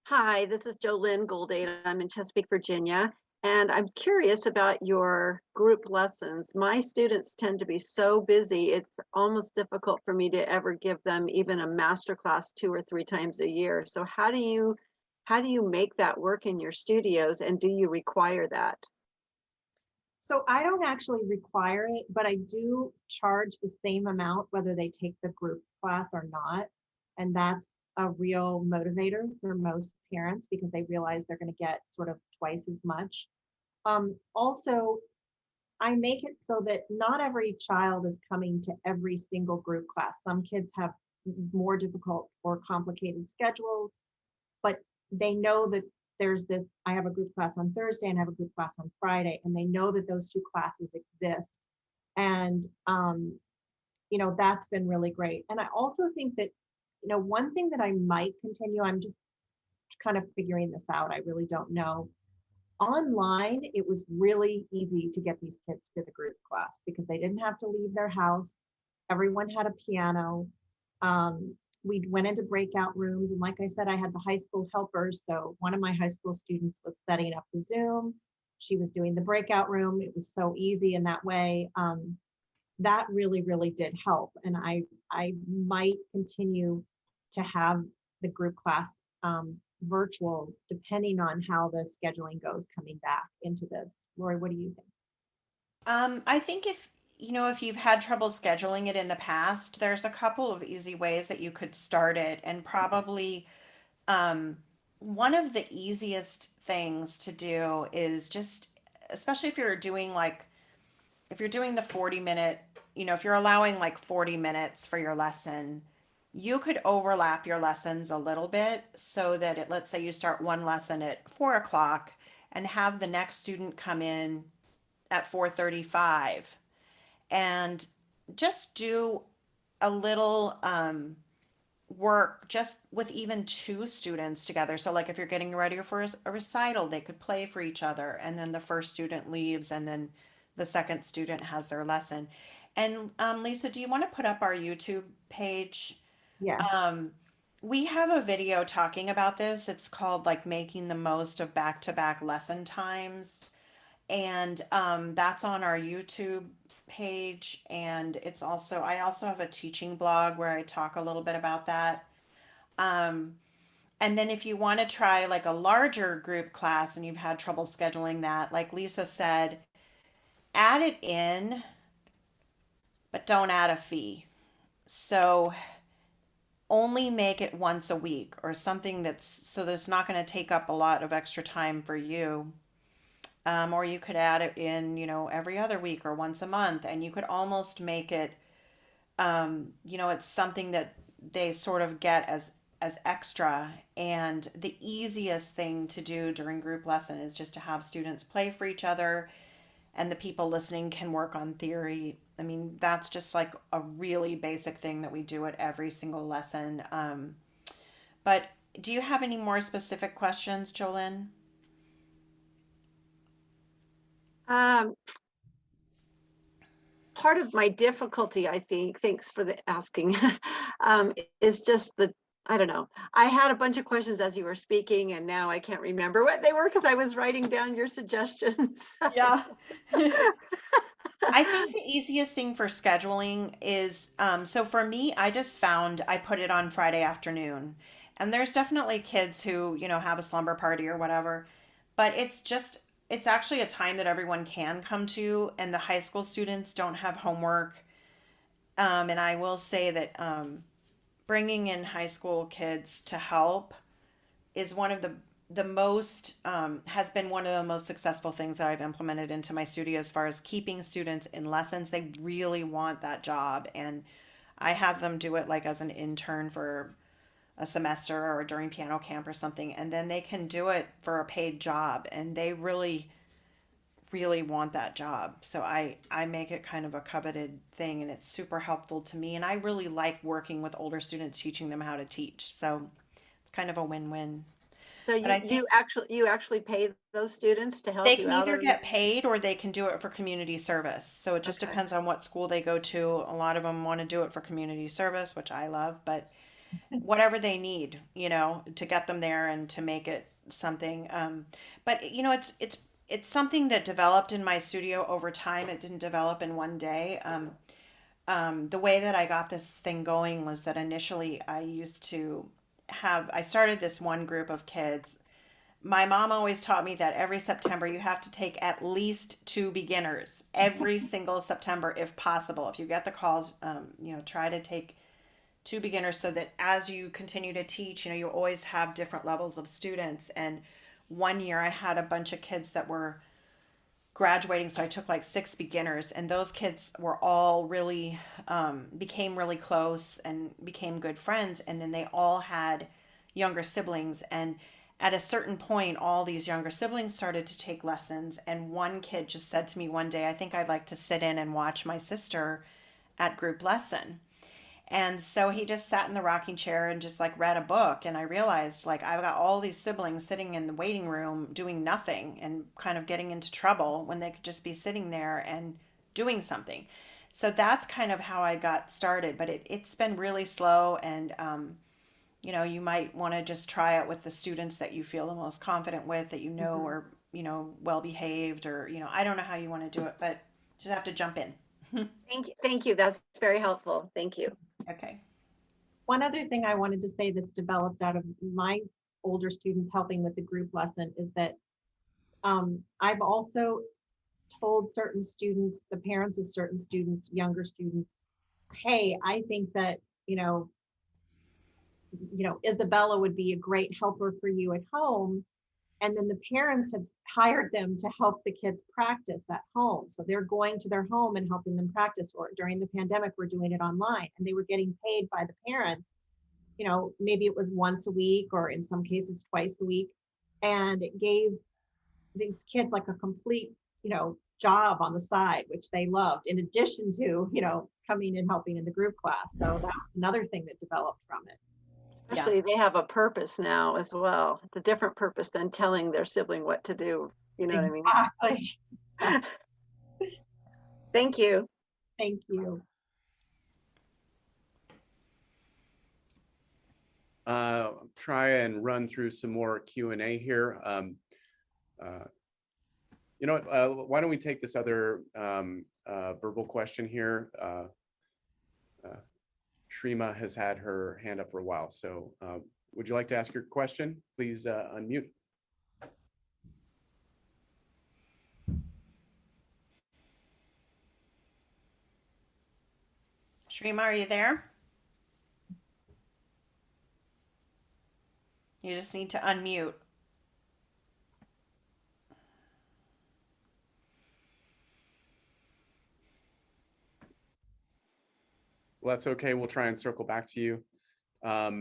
Hi, this is Jolynn Goldade. I'm in Chesapeake, Virginia, and I'm curious about your group lessons. My students tend to be so busy, it's almost difficult for me to ever give them even a master class 2 or 3 times a year. So how do you make that work in your studios, and do you require that? So I don't actually require it, but I do charge the same amount whether they take the group class or not. And that's a real motivator for most parents because they realize they're going to get sort of twice as much. Also, I make it so that not every child is coming to every single group class. Some kids have more difficult or complicated schedules, but they know that there's this, I have a group class on Thursday and I have a group class on Friday, and they know that those 2 classes exist. And, that's been really great. And I also think that, one thing that I might continue, I'm just kind of figuring this out. I really don't know. Online, it was really easy to get these kids to the group class because they didn't have to leave their house. Everyone had a piano. We went into breakout rooms. And like I said, I had the high school helpers. So one of my high school students was setting up the Zoom. She was doing the breakout room. It was so easy in that way. That really, really did help. And I might continue to have the group class virtual, depending on how the scheduling goes coming back into this. Lori, what do you think? I think if you've had trouble scheduling it in the past, there's a couple of easy ways that you could start it. And probably one of the easiest things to do is just, especially if you're doing the 40-minute, if you're allowing like 40 minutes for your lesson, you could overlap your lessons a little bit so that let's say you start one lesson at 4 o'clock and have the next student come in at 4:35 and just do a little work just with even 2 students together. So like if you're getting ready for a recital, they could play for each other, and then the first student leaves and then the second student has their lesson. And Lisa, do you want to put up our YouTube page? Yes. We have a video talking about this. It's called like making the most of back-to-back lesson times. And that's on our YouTube page. And I also have a teaching blog where I talk a little bit about that. And then if you want to try like a larger group class and you've had trouble scheduling that, like Lisa said, add it in, but don't add a fee. So only make it once a week or something that's not going to take up a lot of extra time for you. Or you could add it in, every other week or once a month, and you could almost make it, it's something that they sort of get as extra. And the easiest thing to do during group lesson is just to have students play for each other, and the people listening can work on theory. I mean, that's just like a really basic thing that we do at every single lesson. But do you have any more specific questions, Jolynn? Part of my difficulty, I think, thanks for the asking, is just I don't know. I had a bunch of questions as you were speaking, and now I can't remember what they were because I was writing down your suggestions. Yeah. I think the easiest thing for scheduling is, so for me, I just found I put it on Friday afternoon. And there's definitely kids who, have a slumber party or whatever. But it's actually a time that everyone can come to, and the high school students don't have homework. And I will say that bringing in high school kids to help is one of the the most has been one of the most successful things that I've implemented into my studio as far as keeping students in lessons. They really want that job, and I have them do it like as an intern for a semester or during piano camp or something, and then they can do it for a paid job, and they really want that job. So I make it kind of a coveted thing, and it's super helpful to me, and I really like working with older students, teaching them how to teach. So it's kind of a win-win. So But I think you actually pay those students to they help you can out either on get paid or they can do it for community service. So it just Okay. depends on what school they go to. A lot of them want to do it for community service, which I love, but whatever they need, to get them there and to make it something. But it's something that developed in my studio over time. It didn't develop in one day. The way that I got this thing going was that initially I started this one group of kids. My mom always taught me that every September you have to take at least 2 beginners every single September if possible. If you get the calls, try to take 2 beginners so that as you continue to teach, you always have different levels of students. And one year I had a bunch of kids that were graduating, so I took like 6 beginners, and those kids were all really became really close and became good friends. And then they all had younger siblings, and at a certain point all these younger siblings started to take lessons, and one kid just said to me one day, I think I'd like to sit in and watch my sister at group lesson. And so he just sat in the rocking chair and just like read a book. And I realized like I've got all these siblings sitting in the waiting room doing nothing and kind of getting into trouble when they could just be sitting there and doing something. So that's kind of how I got started. But it's been really slow. And, you might want to just try it with the students that you feel the most confident with, that are, well behaved, or, I don't know how you want to do it, but just have to jump in. Thank you. Thank you. That's very helpful. Thank you. Okay. One other thing I wanted to say that's developed out of my older students helping with the group lesson is that I've also told certain students, the parents of certain students, younger students, hey, I think that, Isabella would be a great helper for you at home. And then the parents have hired them to help the kids practice at home. So they're going to their home and helping them practice. Or during the pandemic, we're doing it online, and they were getting paid by the parents. Maybe it was once a week or in some cases twice a week. And it gave these kids like a complete, job on the side, which they loved, in addition to, coming and helping in the group class. So that's another thing that developed from it. Especially they have a purpose now as well. It's a different purpose than telling their sibling what to do. You know what I mean? Exactly. Thank you. Thank you. Try and run through some more Q&A here. Why don't we take this other verbal question here? Shrima has had her hand up for a while. So would you like to ask your question? Please unmute. Shrima, are you there? You just need to unmute. Well, that's okay. We'll try and circle back to you. How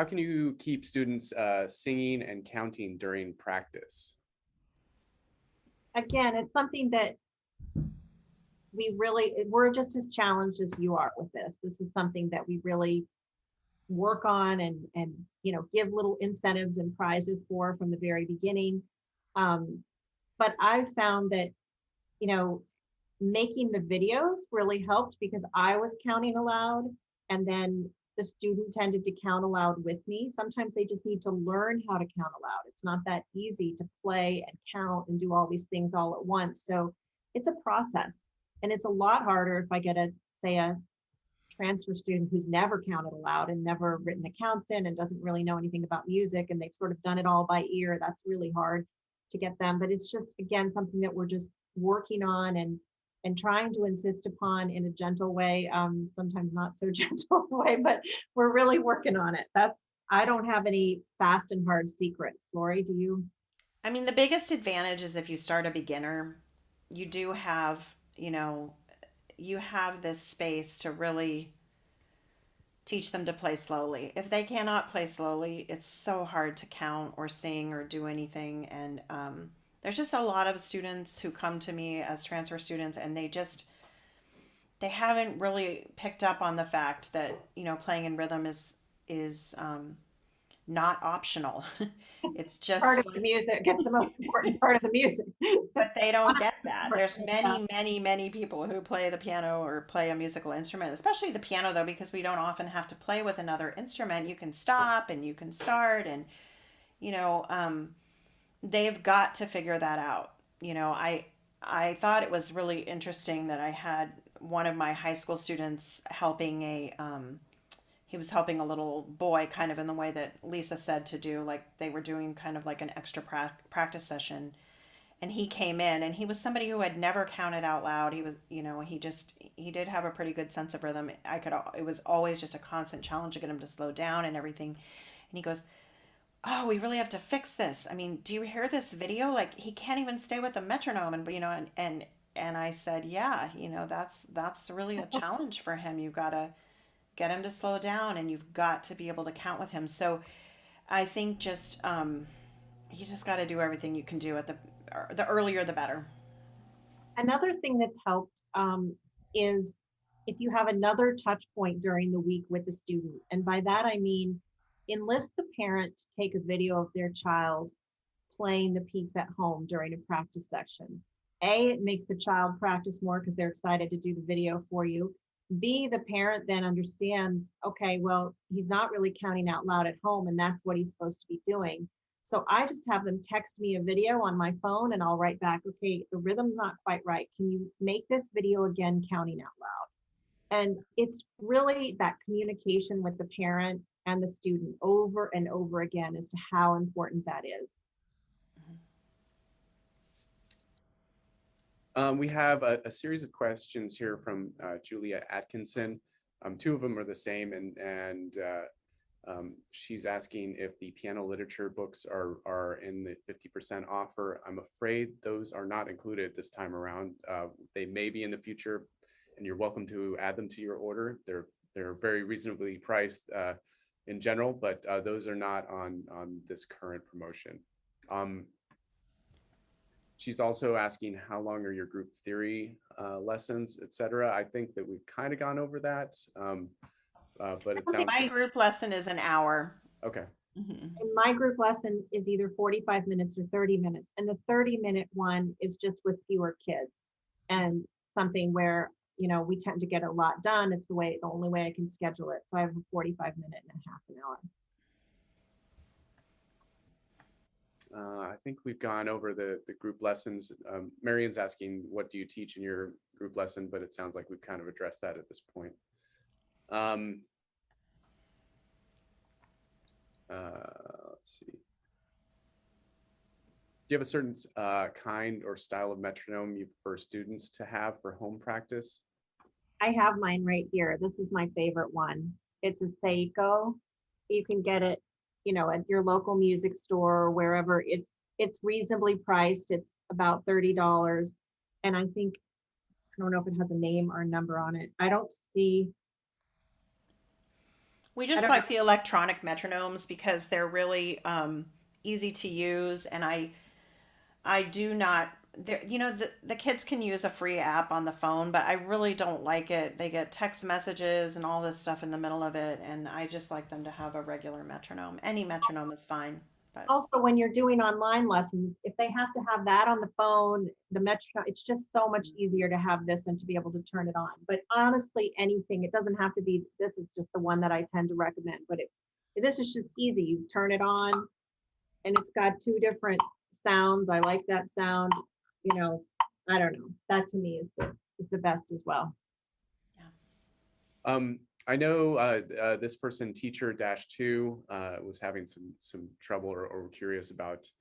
can you keep students singing and counting during practice? Again, it's something that we're just as challenged as you are with this. This is something that we really work on and give little incentives and prizes for from the very beginning. But I've found that, making the videos really helped because I was counting aloud, and then the student tended to count aloud with me. Sometimes they just need to learn how to count aloud. It's not that easy to play and count and do all these things all at once. So it's a process, and it's a lot harder if I get a transfer student who's never counted aloud and never written the counts in and doesn't really know anything about music, and they've sort of done it all by ear. That's really hard to get them. But it's just, again, something that we're just working on and trying to insist upon in a gentle way, sometimes not so gentle way, but we're really working on it. I don't have any fast and hard secrets. Lori, do you? I mean, the biggest advantage is if you start a beginner, you do have, you have this space to really teach them to play slowly. If they cannot play slowly, it's so hard to count or sing or do anything. And there's just a lot of students who come to me as transfer students, and they haven't really picked up on the fact that playing in rhythm is not optional. It's Part just of the music. It's the most important part of the music. but they don't get that. There's Yeah. many people who play the piano or play a musical instrument, especially the piano, though, because we don't often have to play with another instrument. You can stop and you can start, and you know, um, they've got to figure that out. I thought it was really interesting that I had one of my high school students helping he was helping a little boy kind of in the way that Lisa said to do, like they were doing kind of like an extra practice session. And he came in and he was somebody who had never counted out loud. He was, he did have a pretty good sense of rhythm. It was always just a constant challenge to get him to slow down and everything. And he goes, "Oh, we really have to fix this. I mean, do you hear this video? Like he can't even stay with the metronome." And I said, "Yeah, that's really a challenge for him. You've got to get him to slow down, and you've got to be able to count with him." So I think just you just got to do everything you can do at the earlier the better. Another thing that's helped is if you have another touch point during the week with the student. And by that, I mean, enlist the parent to take a video of their child playing the piece at home during a practice section. A, it makes the child practice more because they're excited to do the video for you. B, the parent then understands, okay, well, he's not really counting out loud at home, and that's what he's supposed to be doing. So I just have them text me a video on my phone and I'll write back, okay, the rhythm's not quite right. Can you make this video again, counting out loud? And it's really that communication with the parent and the student over and over again as to how important that is. We have a series of questions here from Julia Atkinson. Two of them are the same, and she's asking if the piano literature books are in the 50% offer. I'm afraid those are not included this time around. They may be in the future, and you're welcome to add them to your order. They're very reasonably priced in general, but those are not on this current promotion. She's also asking how long are your group theory lessons, etc. I think that we've kind of gone over that, but it sounds My group lesson is an hour. okay. Mm-hmm. And my group lesson is either 45 minutes or 30 minutes. And the 30-minute one is just with fewer kids and something where, we tend to get a lot done. It's the only way I can schedule it. So I have a 45-minute and a half an hour. I think we've gone over the group lessons. Marion's asking, what do you teach in your group lesson? But it sounds like we've kind of addressed that at this point. Let's see. Do you have a certain kind or style of metronome you prefer students to have for home practice? I have mine right here. This is my favorite one. It's a Seiko. You can get it, at your local music store or wherever. It's reasonably priced. It's about $30. And I don't know if it has a name or a number on it. I don't see. We just like the electronic metronomes because they're really easy to use, and I do not. The kids can use a free app on the phone, but I really don't like it. They get text messages and all this stuff in the middle of it, and I just like them to have a regular metronome. Any metronome is fine. But also, when you're doing online lessons, if they have to have that on the phone, the metronome, it's just so much easier to have this and to be able to turn it on. But honestly, anything, it doesn't have to be, this is just the one that I tend to recommend, but this is just easy. You turn it on and it's got two different sounds. I like that sound, I don't know. That to me is the best as well. yeah. I know this person, teacher -2, was having some trouble or curious about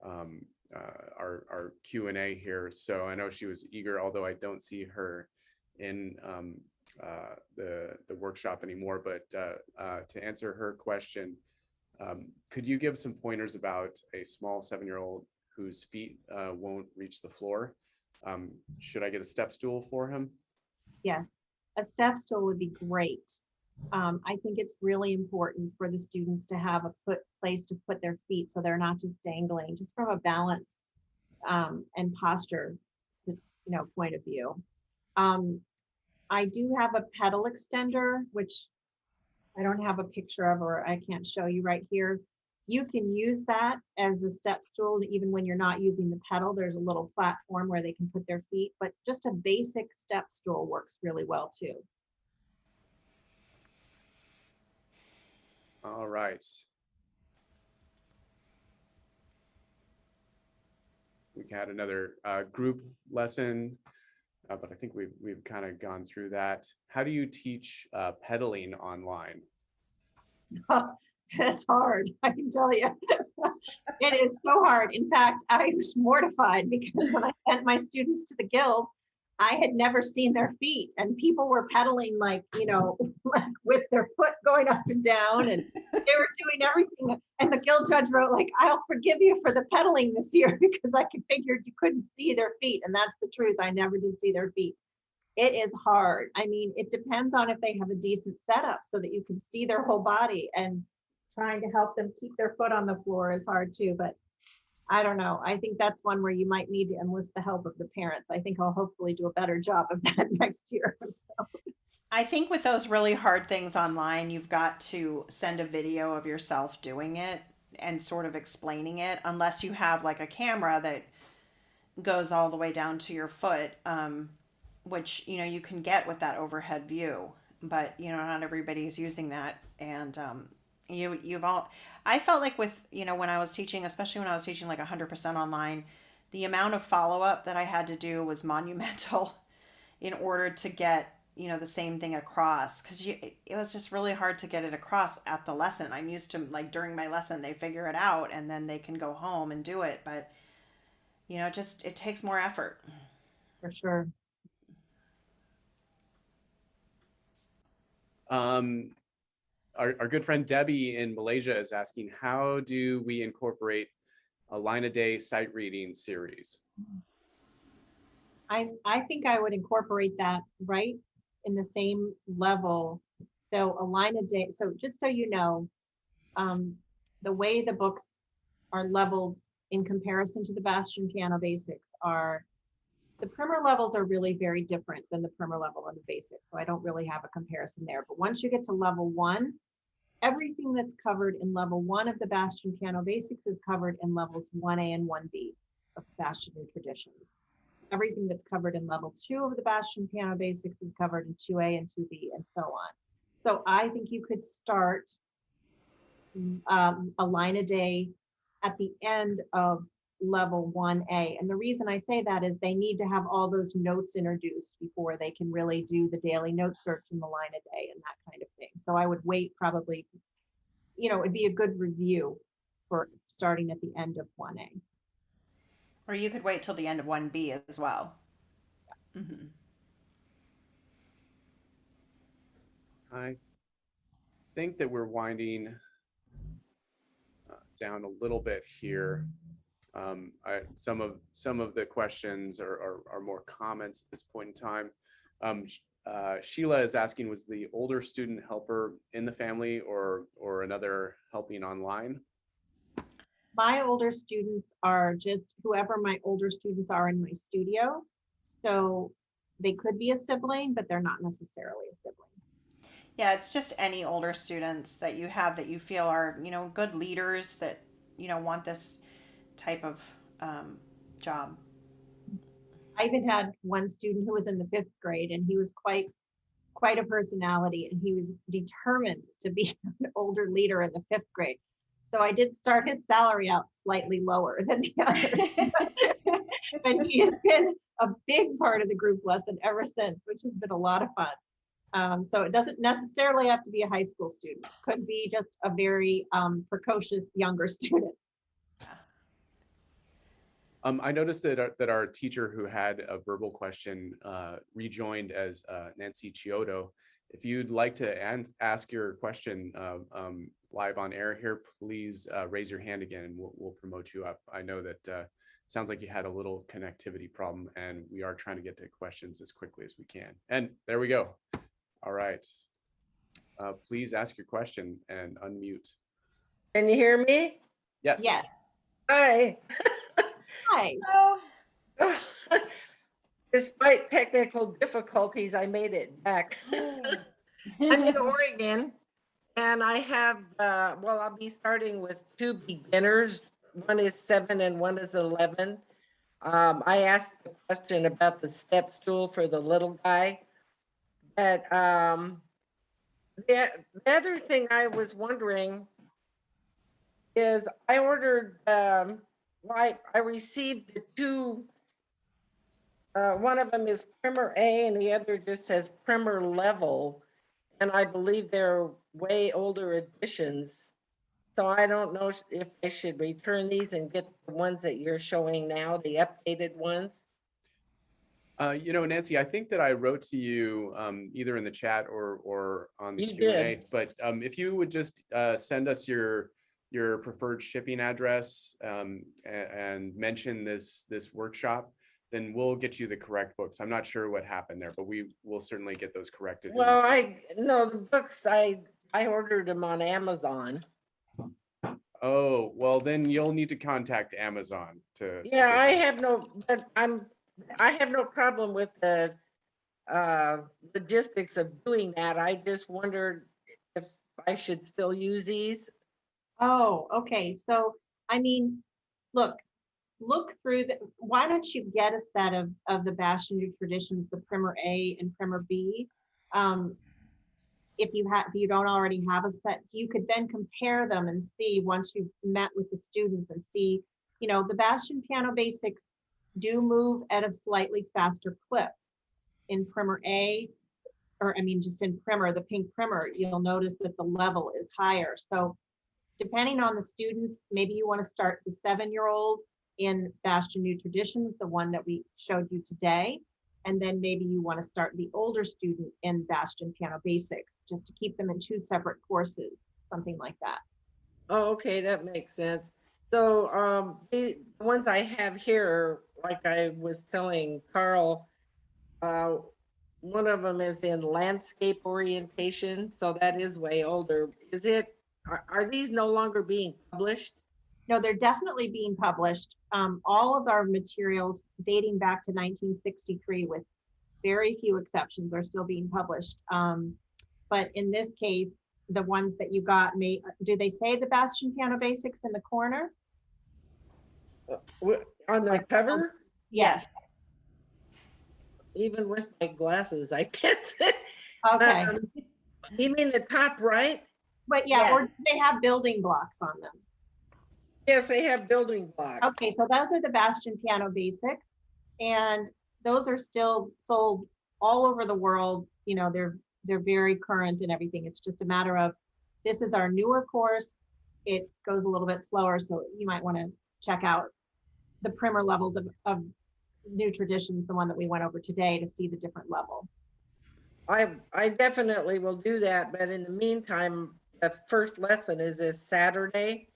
our Q&A here. So I know she was eager, although I don't see her in the workshop anymore. But to answer her question, Could you give some pointers about a small 7-year-old whose feet won't reach the floor? Should I get a step stool for him? Yes, a step stool would be great. I think it's really important for the students to have a place to put their feet so they're not just dangling, just from a balance and posture, point of view. I do have a pedal extender, which I don't have a picture of, or I can't show you right here. You can use that as a step stool, even when you're not using the pedal. There's a little platform where they can put their feet, but just a basic step stool works really well too. All right. We had another group lesson, but I think we've kind of gone through that. How do you teach pedaling online? That's hard, I can tell you. It is so hard. In fact, I was mortified because when I sent my students to the guild, I had never seen their feet, and people were pedaling like, like with their foot going up and down, and they were doing everything. And the guild judge wrote like, "I'll forgive you for the pedaling this year," because I figured you couldn't see their feet. And that's the truth. I never did see their feet. It is hard. I mean, it depends on if they have a decent setup so that you can see their whole body, and trying to help them keep their foot on the floor is hard too. But I don't know. I think that's one where you might need to enlist the help of the parents. I think I'll hopefully do a better job of that next year. So. I think with those really hard things online, you've got to send a video of yourself doing it and sort of explaining it, unless you have like a camera that goes all the way down to your foot, which, you can get with that overhead view, but, not everybody's using that. And I felt like with, when I was teaching, especially when I was teaching like 100% online, the amount of follow-up that I had to do was monumental in order to get, the same thing across, because it was just really hard to get it across at the lesson. I'm used to like during my lesson, they figure it out and then they can go home and do it. But, it takes more effort. For sure. Our good friend Debbie in Malaysia is asking, how do we incorporate a line a day sight reading series? I think I would incorporate that right in the same level. So a line a day. So just so you know, the way the books are leveled in comparison to the Bastian Piano Basics are, the primer levels are really very different than the primer level and the basics. So I don't really have a comparison there. But once you get to level 1, everything that's covered in level 1 of the Bastien Piano Basics is covered in levels 1A and 1B of Bastien New Traditions. Everything that's covered in level 2 of the Bastien Piano Basics is covered in 2A and 2B and so on. So I think you could start a line a day at the end of level 1A. And the reason I say that is they need to have all those notes introduced before they can really do the daily note search in the line a day and that kind of thing. So I would wait probably, it'd be a good review for starting at the end of 1A. Or you could wait till the end of 1B as well. Yeah. Mm-hmm. I think that we're winding down a little bit here. Some of the questions are more comments at this point in time. Sheila is asking, was the older student helper in the family or another helping online? My older students are just whoever my older students are in my studio. So they could be a sibling, but they're not necessarily a sibling. Yeah, it's just any older students that you have that you feel are, good leaders that, want this type of job. I even had one student who was in the 5th grade, and he was quite a personality, and he was determined to be an older leader in the 5th grade. So I did start his salary out slightly lower than the others. But he has been a big part of the group lesson ever since, which has been a lot of fun. So it doesn't necessarily have to be a high school student. Could be just a very precocious younger student. I noticed that our teacher who had a verbal question rejoined as Nancy Chiodo, If you'd like to ask your question live on air here, please raise your hand again and we'll promote you up. I know that sounds like you had a little connectivity problem and we are trying to get to questions as quickly as we can. And there we go. All right. Please ask your question and unmute. Can you hear me? Yes. Yes. Hi. Hi. Oh. Despite technical difficulties, I made it back. I'm in Oregon, and I have, well, I'll be starting with two beginners. One is 7 and one is 11. I asked the question about the step stool for the little guy. But the other thing I was wondering is I ordered, well, I received the two, one of them is primer A and the other just says primer level. And I believe they're way older editions. So I don't know if I should return these and get the ones that you're showing now, the updated ones. You know, Nancy, I think that I wrote to you either in the chat or on the You Q&A, did. but if you would just send us your preferred shipping address and mention this workshop, then we'll get you the correct books. I'm not sure what happened there, but we will certainly get those corrected. Well, the books, I ordered them on Amazon. Oh, well, then you'll need to contact Amazon to. Yeah, I have no problem with the logistics of doing that. I just wondered if I should still use these. Oh, okay. So, I mean, look through why don't you get a set of the Bastien New Traditions, the Primer A and Primer B. If you don't already have a set, you could then compare them and see once you've met with the students and see, you know, the Bastian piano basics do move at a slightly faster clip. In Primer A, or I mean, just in Primer, the pink Primer, you'll notice that the level is higher. So depending on the students, maybe you want to start the 7-year-old in Bastien New Traditions, the one that we showed you today. And then maybe you want to start the older student in Bastien Piano Basics, just to keep them in 2 separate courses, something like that. Oh, okay, that makes sense. So the ones I have here, like I was telling Carl, one of them is in landscape orientation, so that is way older. Are these no longer being published? No, they're definitely being published. All of our materials dating back to 1963, with very few exceptions, are still being published. But in this case, the ones that you got, do they say the Bastien Piano Basics in the corner? On the cover? Yes. Even with my glasses, I can't. Okay. You mean the top right? But yeah, Yes. or do they have building blocks on them? Yes, they have building blocks. Okay, so those are the Bastien Piano Basics, and those are still sold all over the world. You know, they're very current and everything. It's just a matter of, this is our newer course. It goes a little bit slower, so you might want to check out the primer levels of New Traditions, the one that we went over today, to see the different level. I definitely will do that, but in the meantime, the first lesson is this Saturday,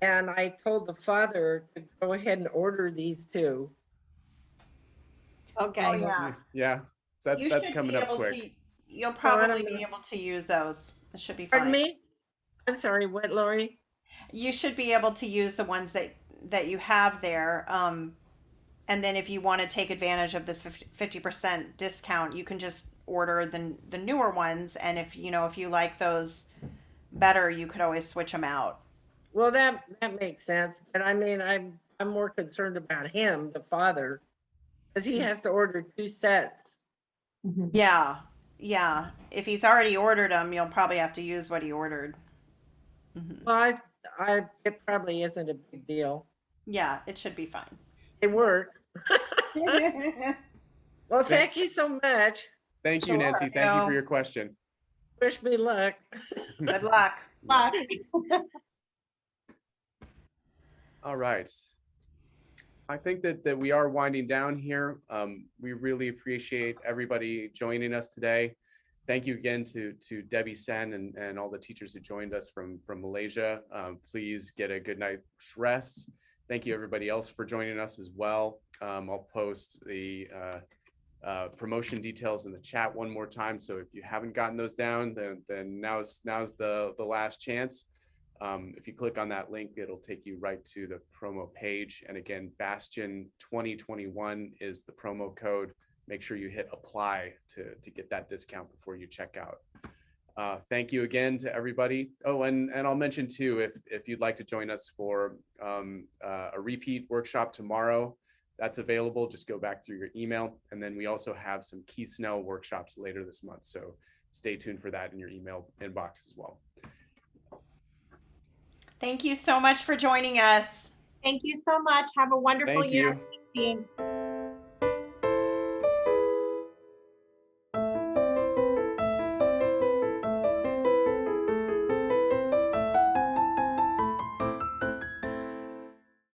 and I told the father to go ahead and order these two. Okay. Oh, yeah. Yeah, that's should coming be up able quick. You'll probably be able to use those. It should be fine. Pardon me? I'm sorry, what, Lori? You should be able to use the ones that you have there. And then if you want to take advantage of this 50% discount, you can just order the newer ones. And if you like those better, you could always switch them out. Well, that makes sense, but I mean, I'm more concerned about him, the father, because he has to order 2 sets. Mm-hmm. Yeah. If he's already ordered them, you'll probably have to use what he ordered. Mm-hmm. Well, it probably isn't a big deal. Yeah, it should be fine. They work. Well, thank you so much. Thank you, Nancy. Thank you for your question. Wish me luck. Good luck. All right. I think that we are winding down here. We really appreciate everybody joining us today. Thank you again to Debbie Sen and all the teachers who joined us from Malaysia. Please get a good night's rest. Thank you everybody else for joining us as well. I'll post the promotion details in the chat one more time. So if you haven't gotten those down, then now's the last chance. If you click on that link, it'll take you right to the promo page. And again, Bastian 2021 is the promo code. Make sure you hit apply to get that discount before you check out. Thank you again to everybody. Oh, and I'll mention too, if you'd like to join us for a repeat workshop tomorrow, that's available. Just go back through your email. And then we also have some Key Snell workshops later this month. So stay tuned for that in your email inbox as well. Thank you so much for joining us. Thank you so much. Have a wonderful Thank year. you.